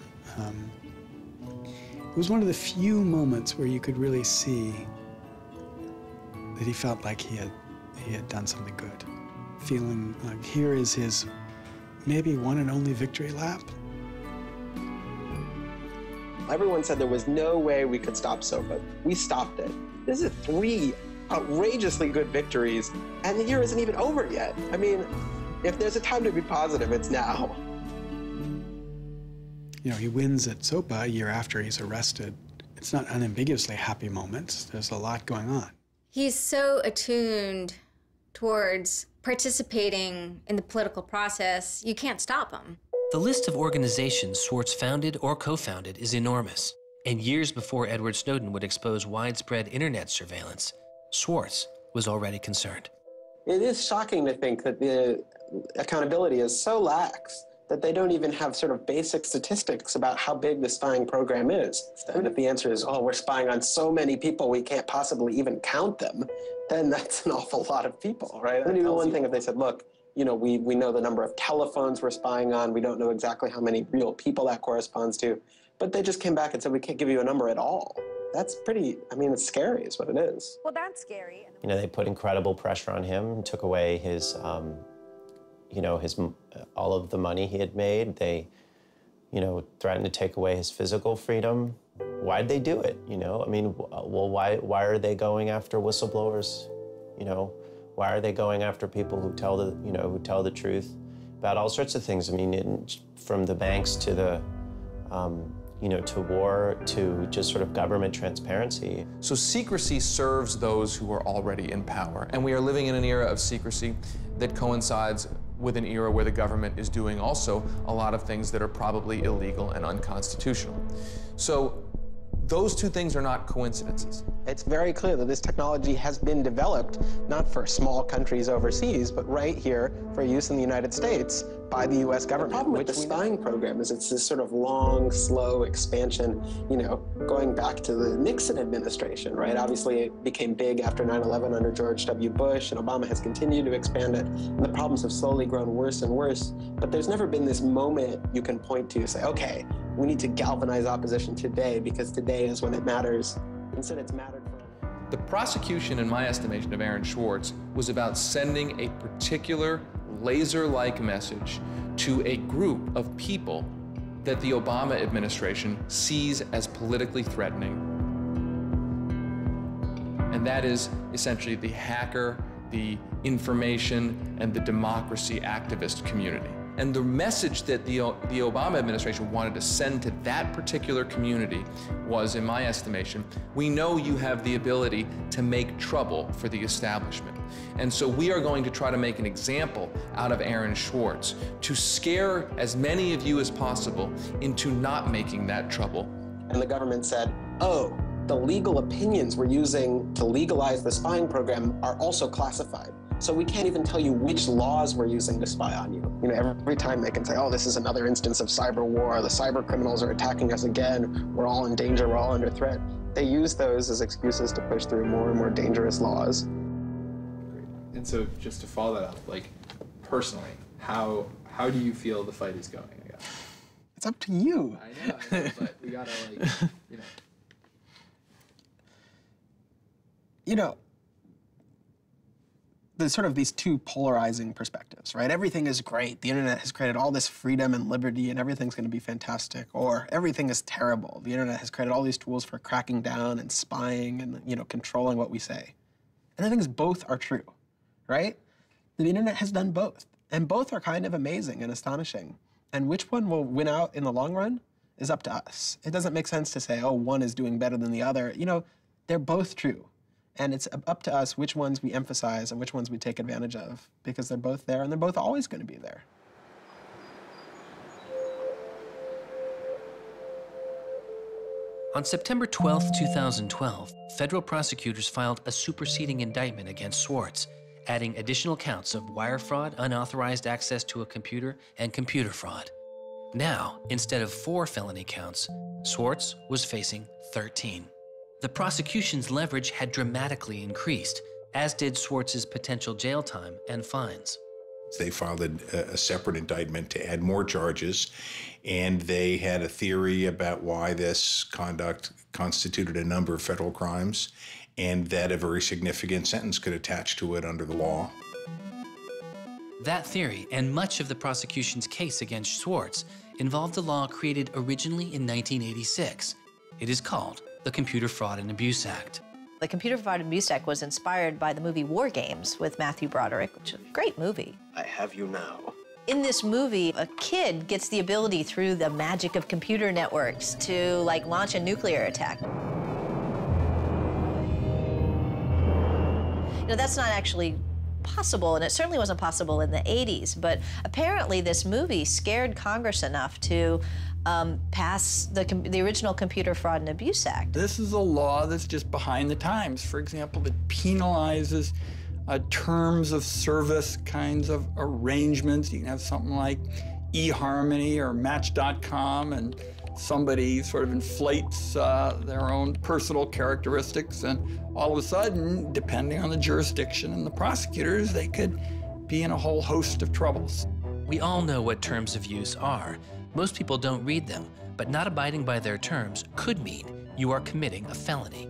it was one of the few moments where you could really see that he felt like he had done something good. Feeling like here is his maybe one and only victory lap. Everyone said there was no way we could stop SOPA. We stopped it. This is 3 outrageously good victories, and the year isn't even over yet. I mean, if there's a time to be positive, it's now. You know, he wins at SOPA a year after he's arrested It's not unambiguously happy moments. There's a lot going on. He's so attuned towards participating in the political process, you can't stop him. The list of organizations Swartz founded or co-founded is enormous. And years before Edward Snowden would expose widespread internet surveillance, Swartz was already concerned. It is shocking to think that the accountability is so lax that they don't even have sort of basic statistics about how big the spying program is. And if the answer is, oh, we're spying on so many people we can't possibly even count them, then that's an awful lot of people, right? It would be one thing if they said, look, you know, we know the number of telephones we're spying on, we don't know exactly how many real people that corresponds to, but they just came back and said, we can't give you a number at all. That's pretty, I mean, it's scary is what it is. Well, that's scary. You know, they put incredible pressure on him, took away his, you know, all of the money he had made. They, you know, threatened to take away his physical freedom. Why'd they do it, you know? I mean, well, why are they going after whistleblowers, you know? Why are they going after people who tell the, you know, who tell the truth about all sorts of things? I mean, from the banks to the, you know, to war, to just sort of government transparency. So secrecy serves those who are already in power. And we are living in an era of secrecy that coincides with an era where the government is doing also a lot of things that are probably illegal and unconstitutional. So those two things are not coincidences. It's very clear that this technology has been developed not for small countries overseas, but right here for use in the United States by the U.S. government. The problem with the spying program is it's this sort of long, slow expansion, you know, going back to the Nixon administration, right? Obviously, it became big after 9/11 under George W. Bush, and Obama has continued to expand it, and the problems have slowly grown worse and worse. But there's never been this moment you can point to, say, okay, we need to galvanize opposition today because today is when it matters. Instead, it's mattered for. The prosecution, in my estimation, of Aaron Swartz was about sending a particular laser-like message to a group of people that the Obama administration sees as politically threatening. And that is essentially the hacker, the information, and the democracy activist community. And the message that the Obama administration wanted to send to that particular community was, in my estimation, we know you have the ability to make trouble for the establishment. And so we are going to try to make an example out of Aaron Swartz to scare as many of you as possible into not making that trouble. And the government said, oh, the legal opinions we're using to legalize the spying program are also classified. So we can't even tell you which laws we're using to spy on you. You know, every time they can say, oh, this is another instance of cyber war, the cyber criminals are attacking us again, we're all in danger, we're all under threat. They use those as excuses to push through more and more dangerous laws. And so just to follow that up, like personally, how do you feel the fight is going, I guess? It's up to you. I know, but we gotta like, you know. You know, there's sort of these two polarizing perspectives, right? Everything is great. The internet has created all this freedom and liberty and everything's gonna be fantastic. Or everything is terrible. The internet has created all these tools for cracking down and spying and, you know, controlling what we say. And I think both are true, right? The internet has done both. And both are kind of amazing and astonishing. And which one will win out in the long run is up to us. It doesn't make sense to say, oh, one is doing better than the other. You know, they're both true. And it's up to us which ones we emphasize and which ones we take advantage of, because they're both there and they're both always going to be there. On September 12, 2012, federal prosecutors filed a superseding indictment against Swartz, adding additional counts of wire fraud, unauthorized access to a computer, and computer fraud. Now, instead of 4 felony counts, Swartz was facing 13. The prosecution's leverage had dramatically increased, as did Swartz's potential jail time and fines. They filed a separate indictment to add more charges, and they had a theory about why this conduct constituted a number of federal crimes, and that a very significant sentence could attach to it under the law. That theory, and much of the prosecution's case against Swartz, involved a law created originally in 1986. It is called the Computer Fraud and Abuse Act. The Computer Fraud and Abuse Act was inspired by the movie War Games with Matthew Broderick, which is a great movie. I have you now. In this movie, a kid gets the ability through the magic of computer networks to like launch a nuclear attack. You know, that's not actually possible, and it certainly wasn't possible in the 80s, but apparently this movie scared Congress enough to pass the original Computer Fraud and Abuse Act. This is a law that's just behind the times. For example, that penalizes terms of service kinds of arrangements. You can have something like eHarmony or Match.com, and somebody sort of inflates their own personal characteristics, and all of a sudden, depending on the jurisdiction and the prosecutors, they could be in a whole host of troubles. We all know what terms of use are. Most people don't read them, but not abiding by their terms could mean you are committing a felony.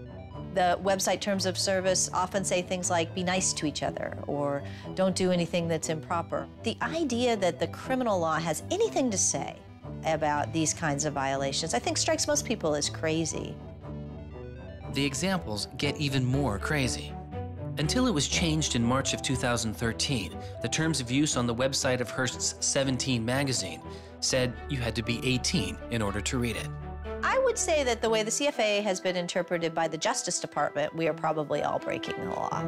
The website terms of service often say things like, be nice to each other, or don't do anything that's improper. The idea that the criminal law has anything to say about these kinds of violations, I think strikes most people as crazy. The examples get even more crazy. Until it was changed in March of 2013, the terms of use on the website of Hearst's 17 magazine said you had to be 18 in order to read it. I would say that the way the CFA has been interpreted by the Justice Department, we are probably all breaking the law.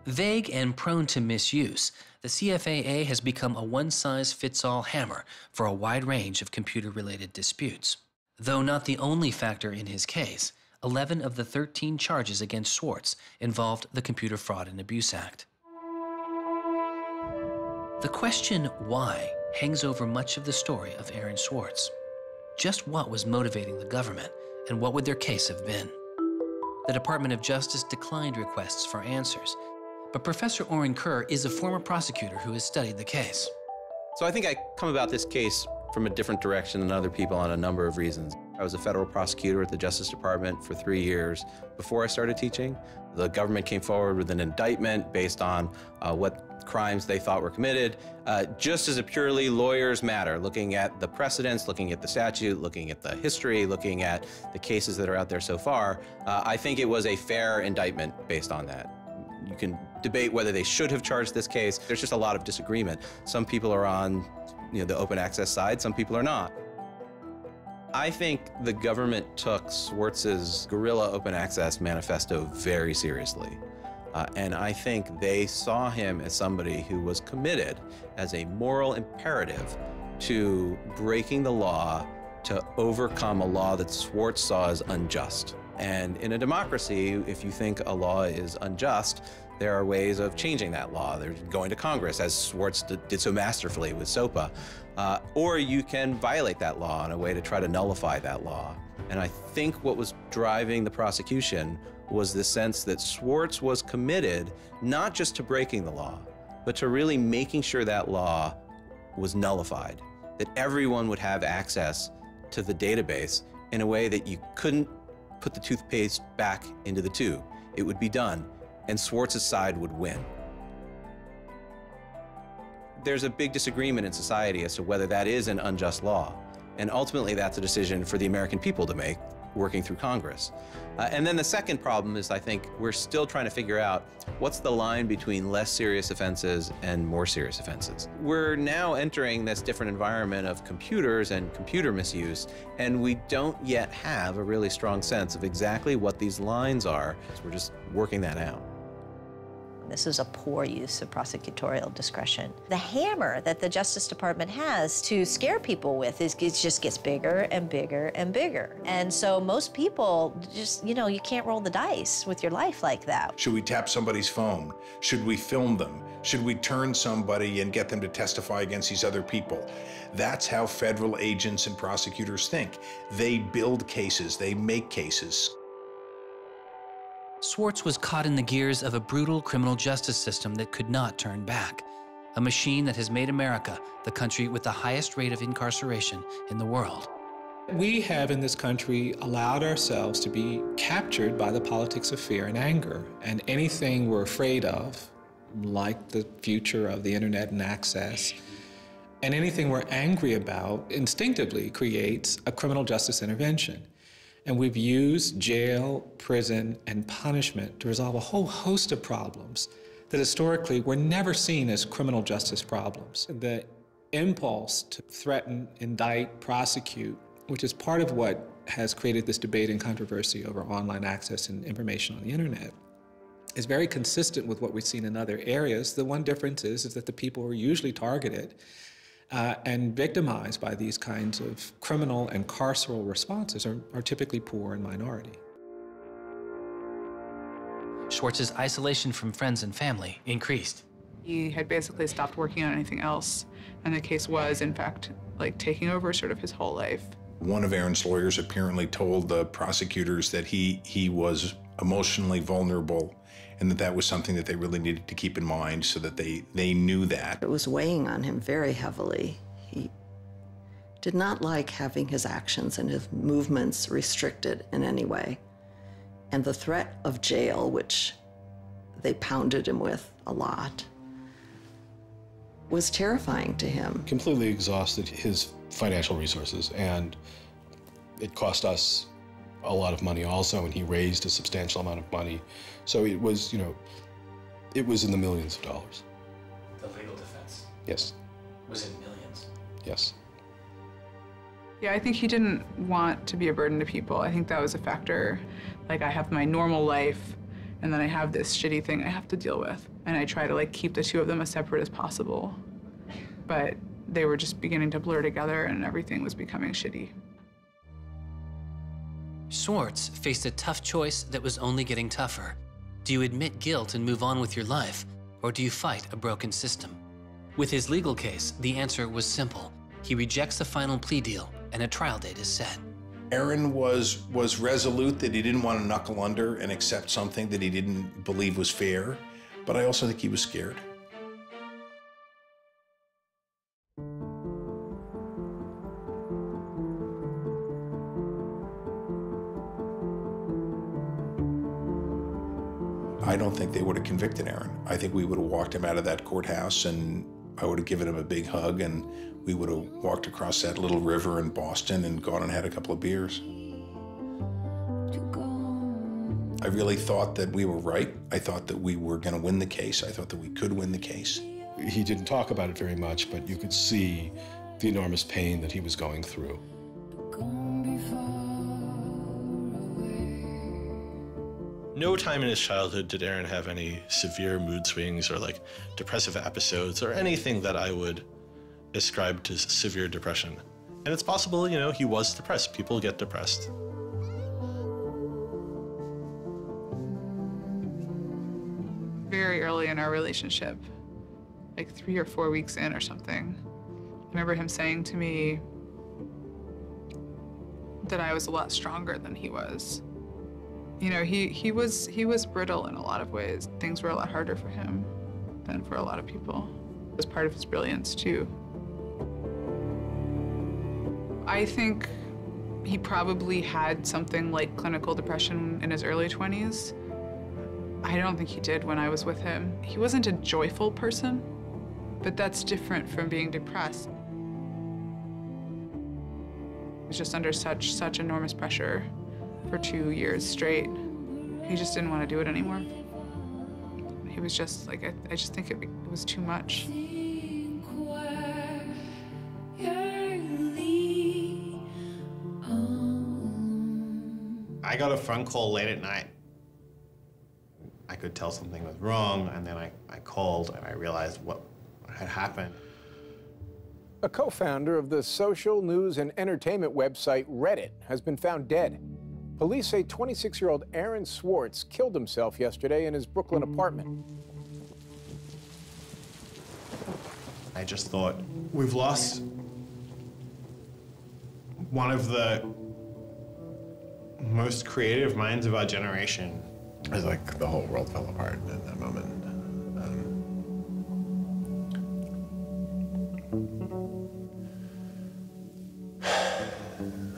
Vague and prone to misuse, the CFAA has become a one-size-fits-all hammer for a wide range of computer-related disputes. Though not the only factor in his case, 11 of the 13 charges against Swartz involved the Computer Fraud and Abuse Act. The question why hangs over much of the story of Aaron Swartz. Just what was motivating the government, and what would their case have been? The Department of Justice declined requests for answers, but Professor Oren Kerr is a former prosecutor who has studied the case. So I think I come about this case from a different direction than other people on a number of reasons. I was a federal prosecutor at the Justice Department for 3 years before I started teaching. The government came forward with an indictment based on what crimes they thought were committed, just as a purely lawyers matter, looking at the precedents, looking at the statute, looking at the history, looking at the cases that are out there so far. I think it was a fair indictment based on that. You can debate whether they should have charged this case. There's just a lot of disagreement. Some people are on the open access side, some people are not. I think the government took Swartz's guerrilla open access manifesto very seriously. And I think they saw him as somebody who was committed as a moral imperative to breaking the law to overcome a law that Swartz saw as unjust. And in a democracy, if you think a law is unjust, there are ways of changing that law. There's going to Congress, as Swartz did so masterfully with SOPA. Or you can violate that law in a way to try to nullify that law. And I think what was driving the prosecution was the sense that Swartz was committed not just to breaking the law, but to really making sure that law was nullified, that everyone would have access to the database in a way that you couldn't put the toothpaste back into the tube. It would be done, and Swartz's side would win. There's a big disagreement in society as to whether that is an unjust law, and ultimately that's a decision for the American people to make, working through Congress. And then the second problem is, I think, we're still trying to figure out what's the line between less serious offenses and more serious offenses. We're now entering this different environment of computers and computer misuse, and we don't yet have a really strong sense of exactly what these lines are. So we're just working that out. This is a poor use of prosecutorial discretion. The hammer that the Justice Department has to scare people with it just gets bigger and bigger and bigger. And so most people just, you can't roll the dice with your life like that. Should we tap somebody's phone? Should we film them? Should we turn somebody and get them to testify against these other people? That's how federal agents and prosecutors think. They build cases, they make cases. Swartz was caught in the gears of a brutal criminal justice system that could not turn back. A machine that has made America the country with the highest rate of incarceration in the world. We have in this country allowed ourselves to be captured by the politics of fear and anger. And anything we're afraid of, like the future of the internet and access, and anything we're angry about instinctively creates a criminal justice intervention. And we've used jail, prison, and punishment to resolve a whole host of problems that historically were never seen as criminal justice problems. The impulse to threaten, indict, prosecute, which is part of what has created this debate and controversy over online access and information on the internet, is very consistent with what we've seen in other areas. The one difference is that the people who are usually targeted and victimized by these kinds of criminal and carceral responses are typically poor and minority. Swartz's isolation from friends and family increased. He had basically stopped working on anything else, and the case was, in fact, like taking over sort of his whole life. One of Aaron's lawyers apparently told the prosecutors that he was emotionally vulnerable and that was something that they really needed to keep in mind so that they knew that. It was weighing on him very heavily. He did not like having his actions and his movements restricted in any way. And the threat of jail, which they pounded him with a lot, was terrifying to him. Completely exhausted his financial resources, and it cost us a lot of money also, and he raised a substantial amount of money. So it was, it was in the millions of dollars. The legal defense? Yes. Was in millions? Yes. Yeah, I think he didn't want to be a burden to people. I think that was a factor. Like, I have my normal life, and then I have this shitty thing I have to deal with. And I try to keep the two of them as separate as possible. But they were just beginning to blur together, and everything was becoming shitty. Swartz faced a tough choice that was only getting tougher. Do you admit guilt and move on with your life, or do you fight a broken system? With his legal case, the answer was simple. He rejects the final plea deal, and a trial date is set. Aaron was resolute that he didn't want to knuckle under and accept something that he didn't believe was fair, but I also think he was scared. I don't think they would have convicted Aaron. I think we would have walked him out of that courthouse, and I would have given him a big hug, and we would have walked across that little river in Boston and gone and had a couple of beers. I really thought that we were right. I thought that we were going to win the case. I thought that we could win the case. He didn't talk about it very much, but you could see the enormous pain that he was going through. No time in his childhood did Aaron have any severe mood swings or depressive episodes or anything that I would ascribe to severe depression. And it's possible, he was depressed. People get depressed. Very early in our relationship, 3 or 4 weeks in or something, I remember him saying to me that I was a lot stronger than he was. He was brittle in a lot of ways. Things were a lot harder for him than for a lot of people. It was part of his brilliance, too. I think he probably had something like clinical depression in his early 20s. I don't think he did when I was with him. He wasn't a joyful person, but that's different from being depressed. He was just under such enormous pressure for 2 years straight. He just didn't want to do it anymore. He was just I just think it was too much. I got a phone call late at night. I could tell something was wrong, and then I called and I realized what had happened. A co-founder of the social news and entertainment website Reddit has been found dead. Police say 26-year-old Aaron Swartz killed himself yesterday in his Brooklyn apartment. I just thought, we've lost one of the most creative minds of our generation. It was like the whole world fell apart in that moment.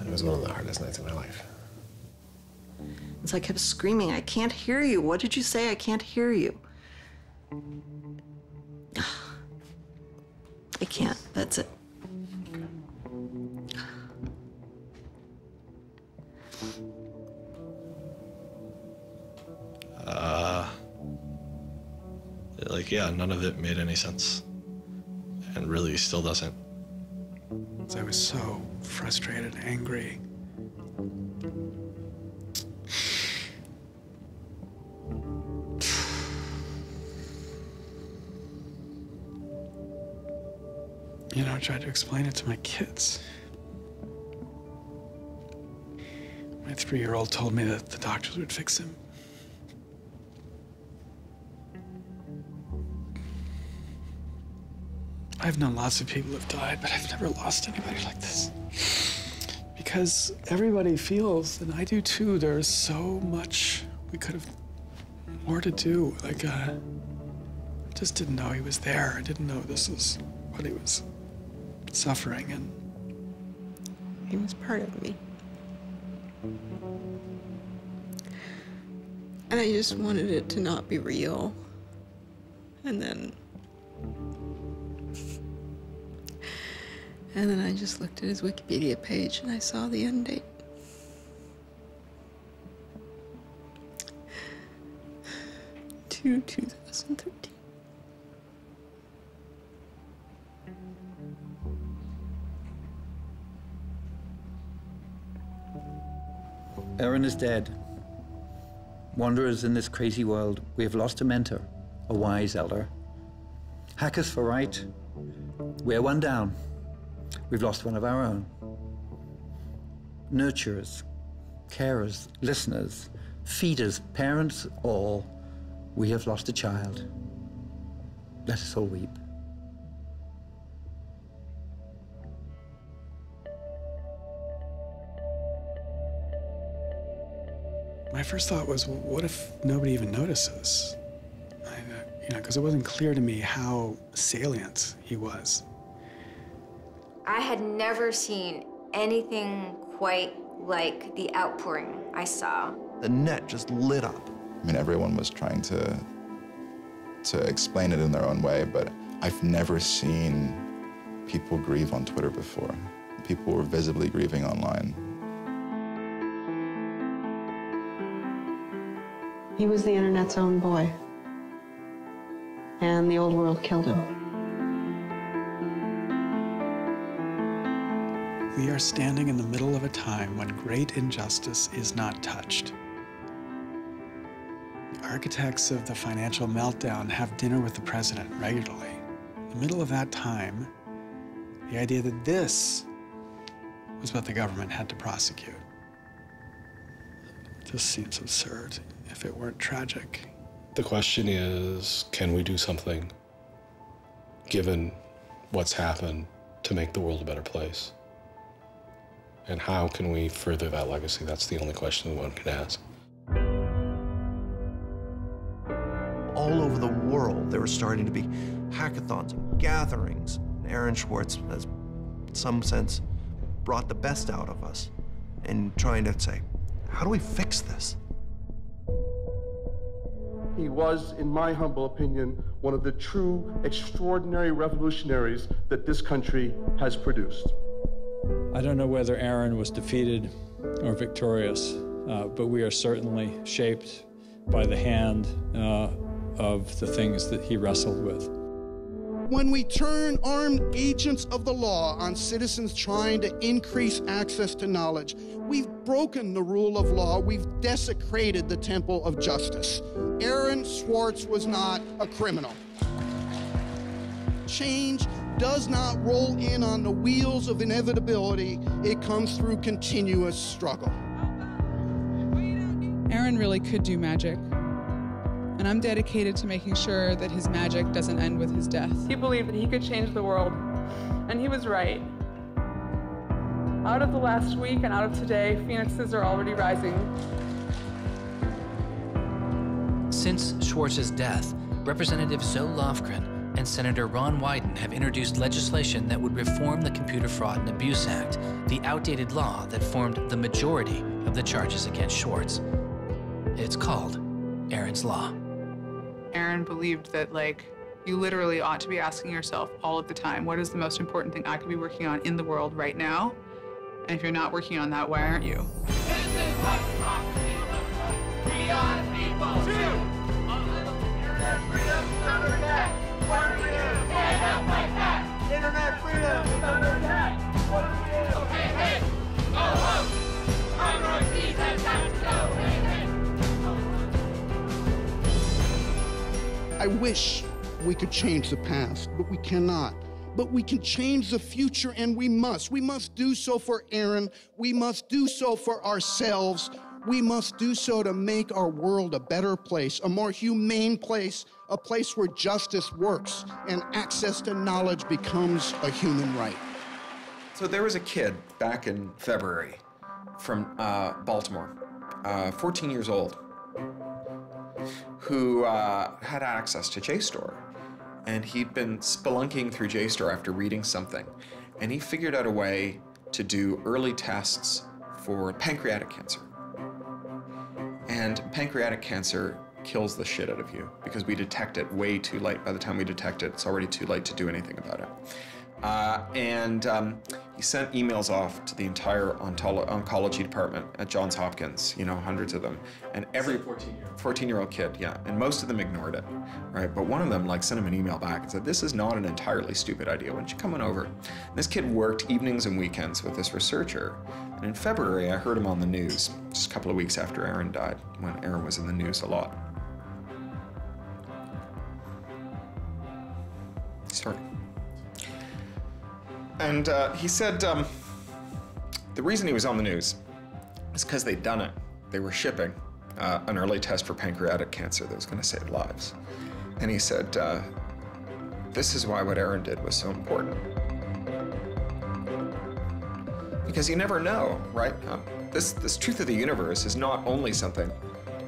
It was one of the hardest nights of my life. So I kept screaming, I can't hear you. What did you say? I can't hear you. I can't, that's it. Yeah, none of it made any sense. And really still doesn't. I was so frustrated, angry. you know, tried to explain it to my kids. My 3-year-old told me that the doctors would fix him. I've known lots of people who've died, but I've never lost anybody like this. Because everybody feels, and I do too, there's so much we could have more to do. Like, I just didn't know he was there. I didn't know this was what he was suffering, and he was part of me. And I just wanted it to not be real. And then I just looked at his Wikipedia page and I saw the end date. To 2013. Aaron is dead. Wanderers in this crazy world, we have lost a mentor, a wise elder. Hackers for right, we're one down. We've lost one of our own. Nurturers, carers, listeners, feeders, parents, all, we have lost a child. Let us all weep. my first thought was, well, what if nobody even notices? You know, because it wasn't clear to me how salient he was. I had never seen anything quite like the outpouring I saw. The net just lit up. I mean, everyone was trying to explain it in their own way, but I've never seen people grieve on Twitter before. People were visibly grieving online. He was the internet's own boy, and the old world killed him. We are standing in the middle of a time when great injustice is not touched. The architects of the financial meltdown have dinner with the president regularly. In the middle of that time, the idea that this was what the government had to prosecute just seems absurd if it weren't tragic. The question is, can we do something, given what's happened, to make the world a better place? And how can we further that legacy? That's the only question one can ask. All over the world, there were starting to be hackathons and gatherings. And Aaron Swartz has, in some sense, brought the best out of us in trying to say, how do we fix this? He was, in my humble opinion, one of the true extraordinary revolutionaries that this country has produced. I don't know whether Aaron was defeated or victorious, but we are certainly shaped by the hand of the things that he wrestled with. When we turn armed agents of the law on citizens trying to increase access to knowledge, we've broken the rule of law, we've desecrated the temple of justice. Aaron Swartz was not a criminal. Change does not roll in on the wheels of inevitability, it comes through continuous struggle. Aaron really could do magic. And I'm dedicated to making sure that his magic doesn't end with his death. He believed that he could change the world, and he was right. Out of the last week and out of today, phoenixes are already rising. Since Swartz's death, Representative Zoe Lofgren and Senator Ron Wyden have introduced legislation that would reform the Computer Fraud and Abuse Act, the outdated law that formed the majority of the charges against Swartz. It's called Aaron's Law. Aaron believed that, you literally ought to be asking yourself all of the time, what is the most important thing I could be working on in the world right now? And if you're not working on that, why aren't you? This is what democracy looks like. We are the people. Internet freedom is under attack. What do we do? Stand up like that. Internet freedom is under attack. What do we do? Hey, hey, go home. Our North East has got to go. Hey, hey. I wish we could change the past, but we cannot. but we can change the future, and we must. We must do so for Aaron. We must do so for ourselves. We must do so to make our world a better place, a more humane place, a place where justice works and access to knowledge becomes a human right. So there was a kid back in February from Baltimore, 14 years old, who had access to JSTOR. And he'd been spelunking through JSTOR after reading something. And he figured out a way to do early tests for pancreatic cancer. And pancreatic cancer kills the shit out of you because we detect it way too late. By the time we detect it, it's already too late to do anything about it. He sent emails off to the entire oncology department at Johns Hopkins, you know, hundreds of them. And every 14-year-old kid, yeah, and most of them ignored it, right? But one of them like sent him an email back and said, "This is not an entirely stupid idea. Why don't you come on over?" And this kid worked evenings and weekends with this researcher. And in February, I heard him on the news, just a couple of weeks after Aaron died, when Aaron was in the news a lot. Sorry. And he said the reason he was on the news is because they'd done it. They were shipping an early test for pancreatic cancer that was going to save lives. And he said, this is why what Aaron did was so important. Because you never know, right? This truth of the universe is not only something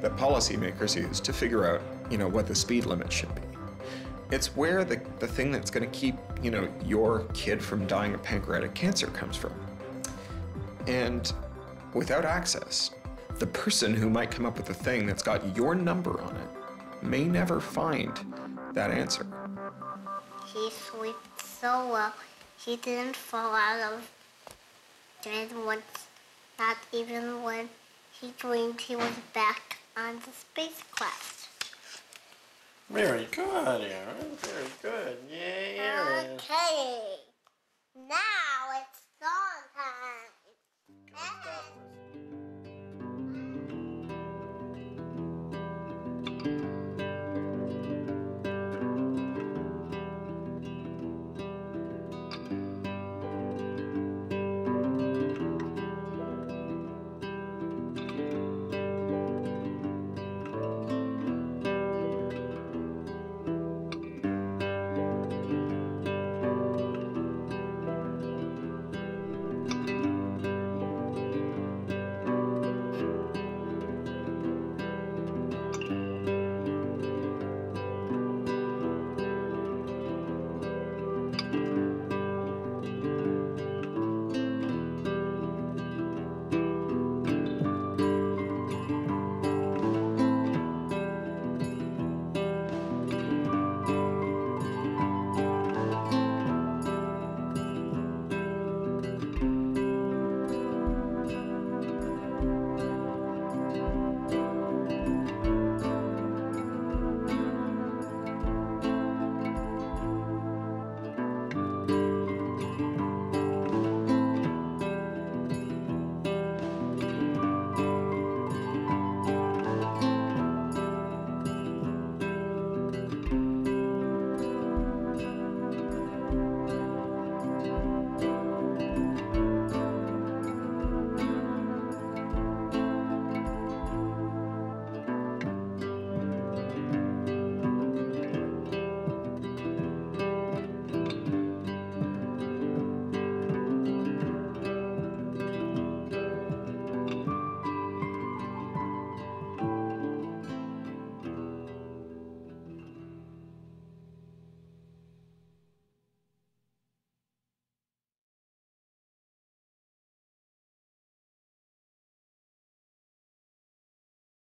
that policymakers use to figure out, you know, what the speed limit should be. It's where the thing that's going to keep, you know, your kid from dying of pancreatic cancer comes from. And without access, the person who might come up with the thing that's got your number on it may never find that answer. He slept so well, he didn't fall out of bed once, not even when he dreamed he was back on the spacecraft. Very good, Aaron. Very good. Yay, Aaron. Okay. Now it's song time.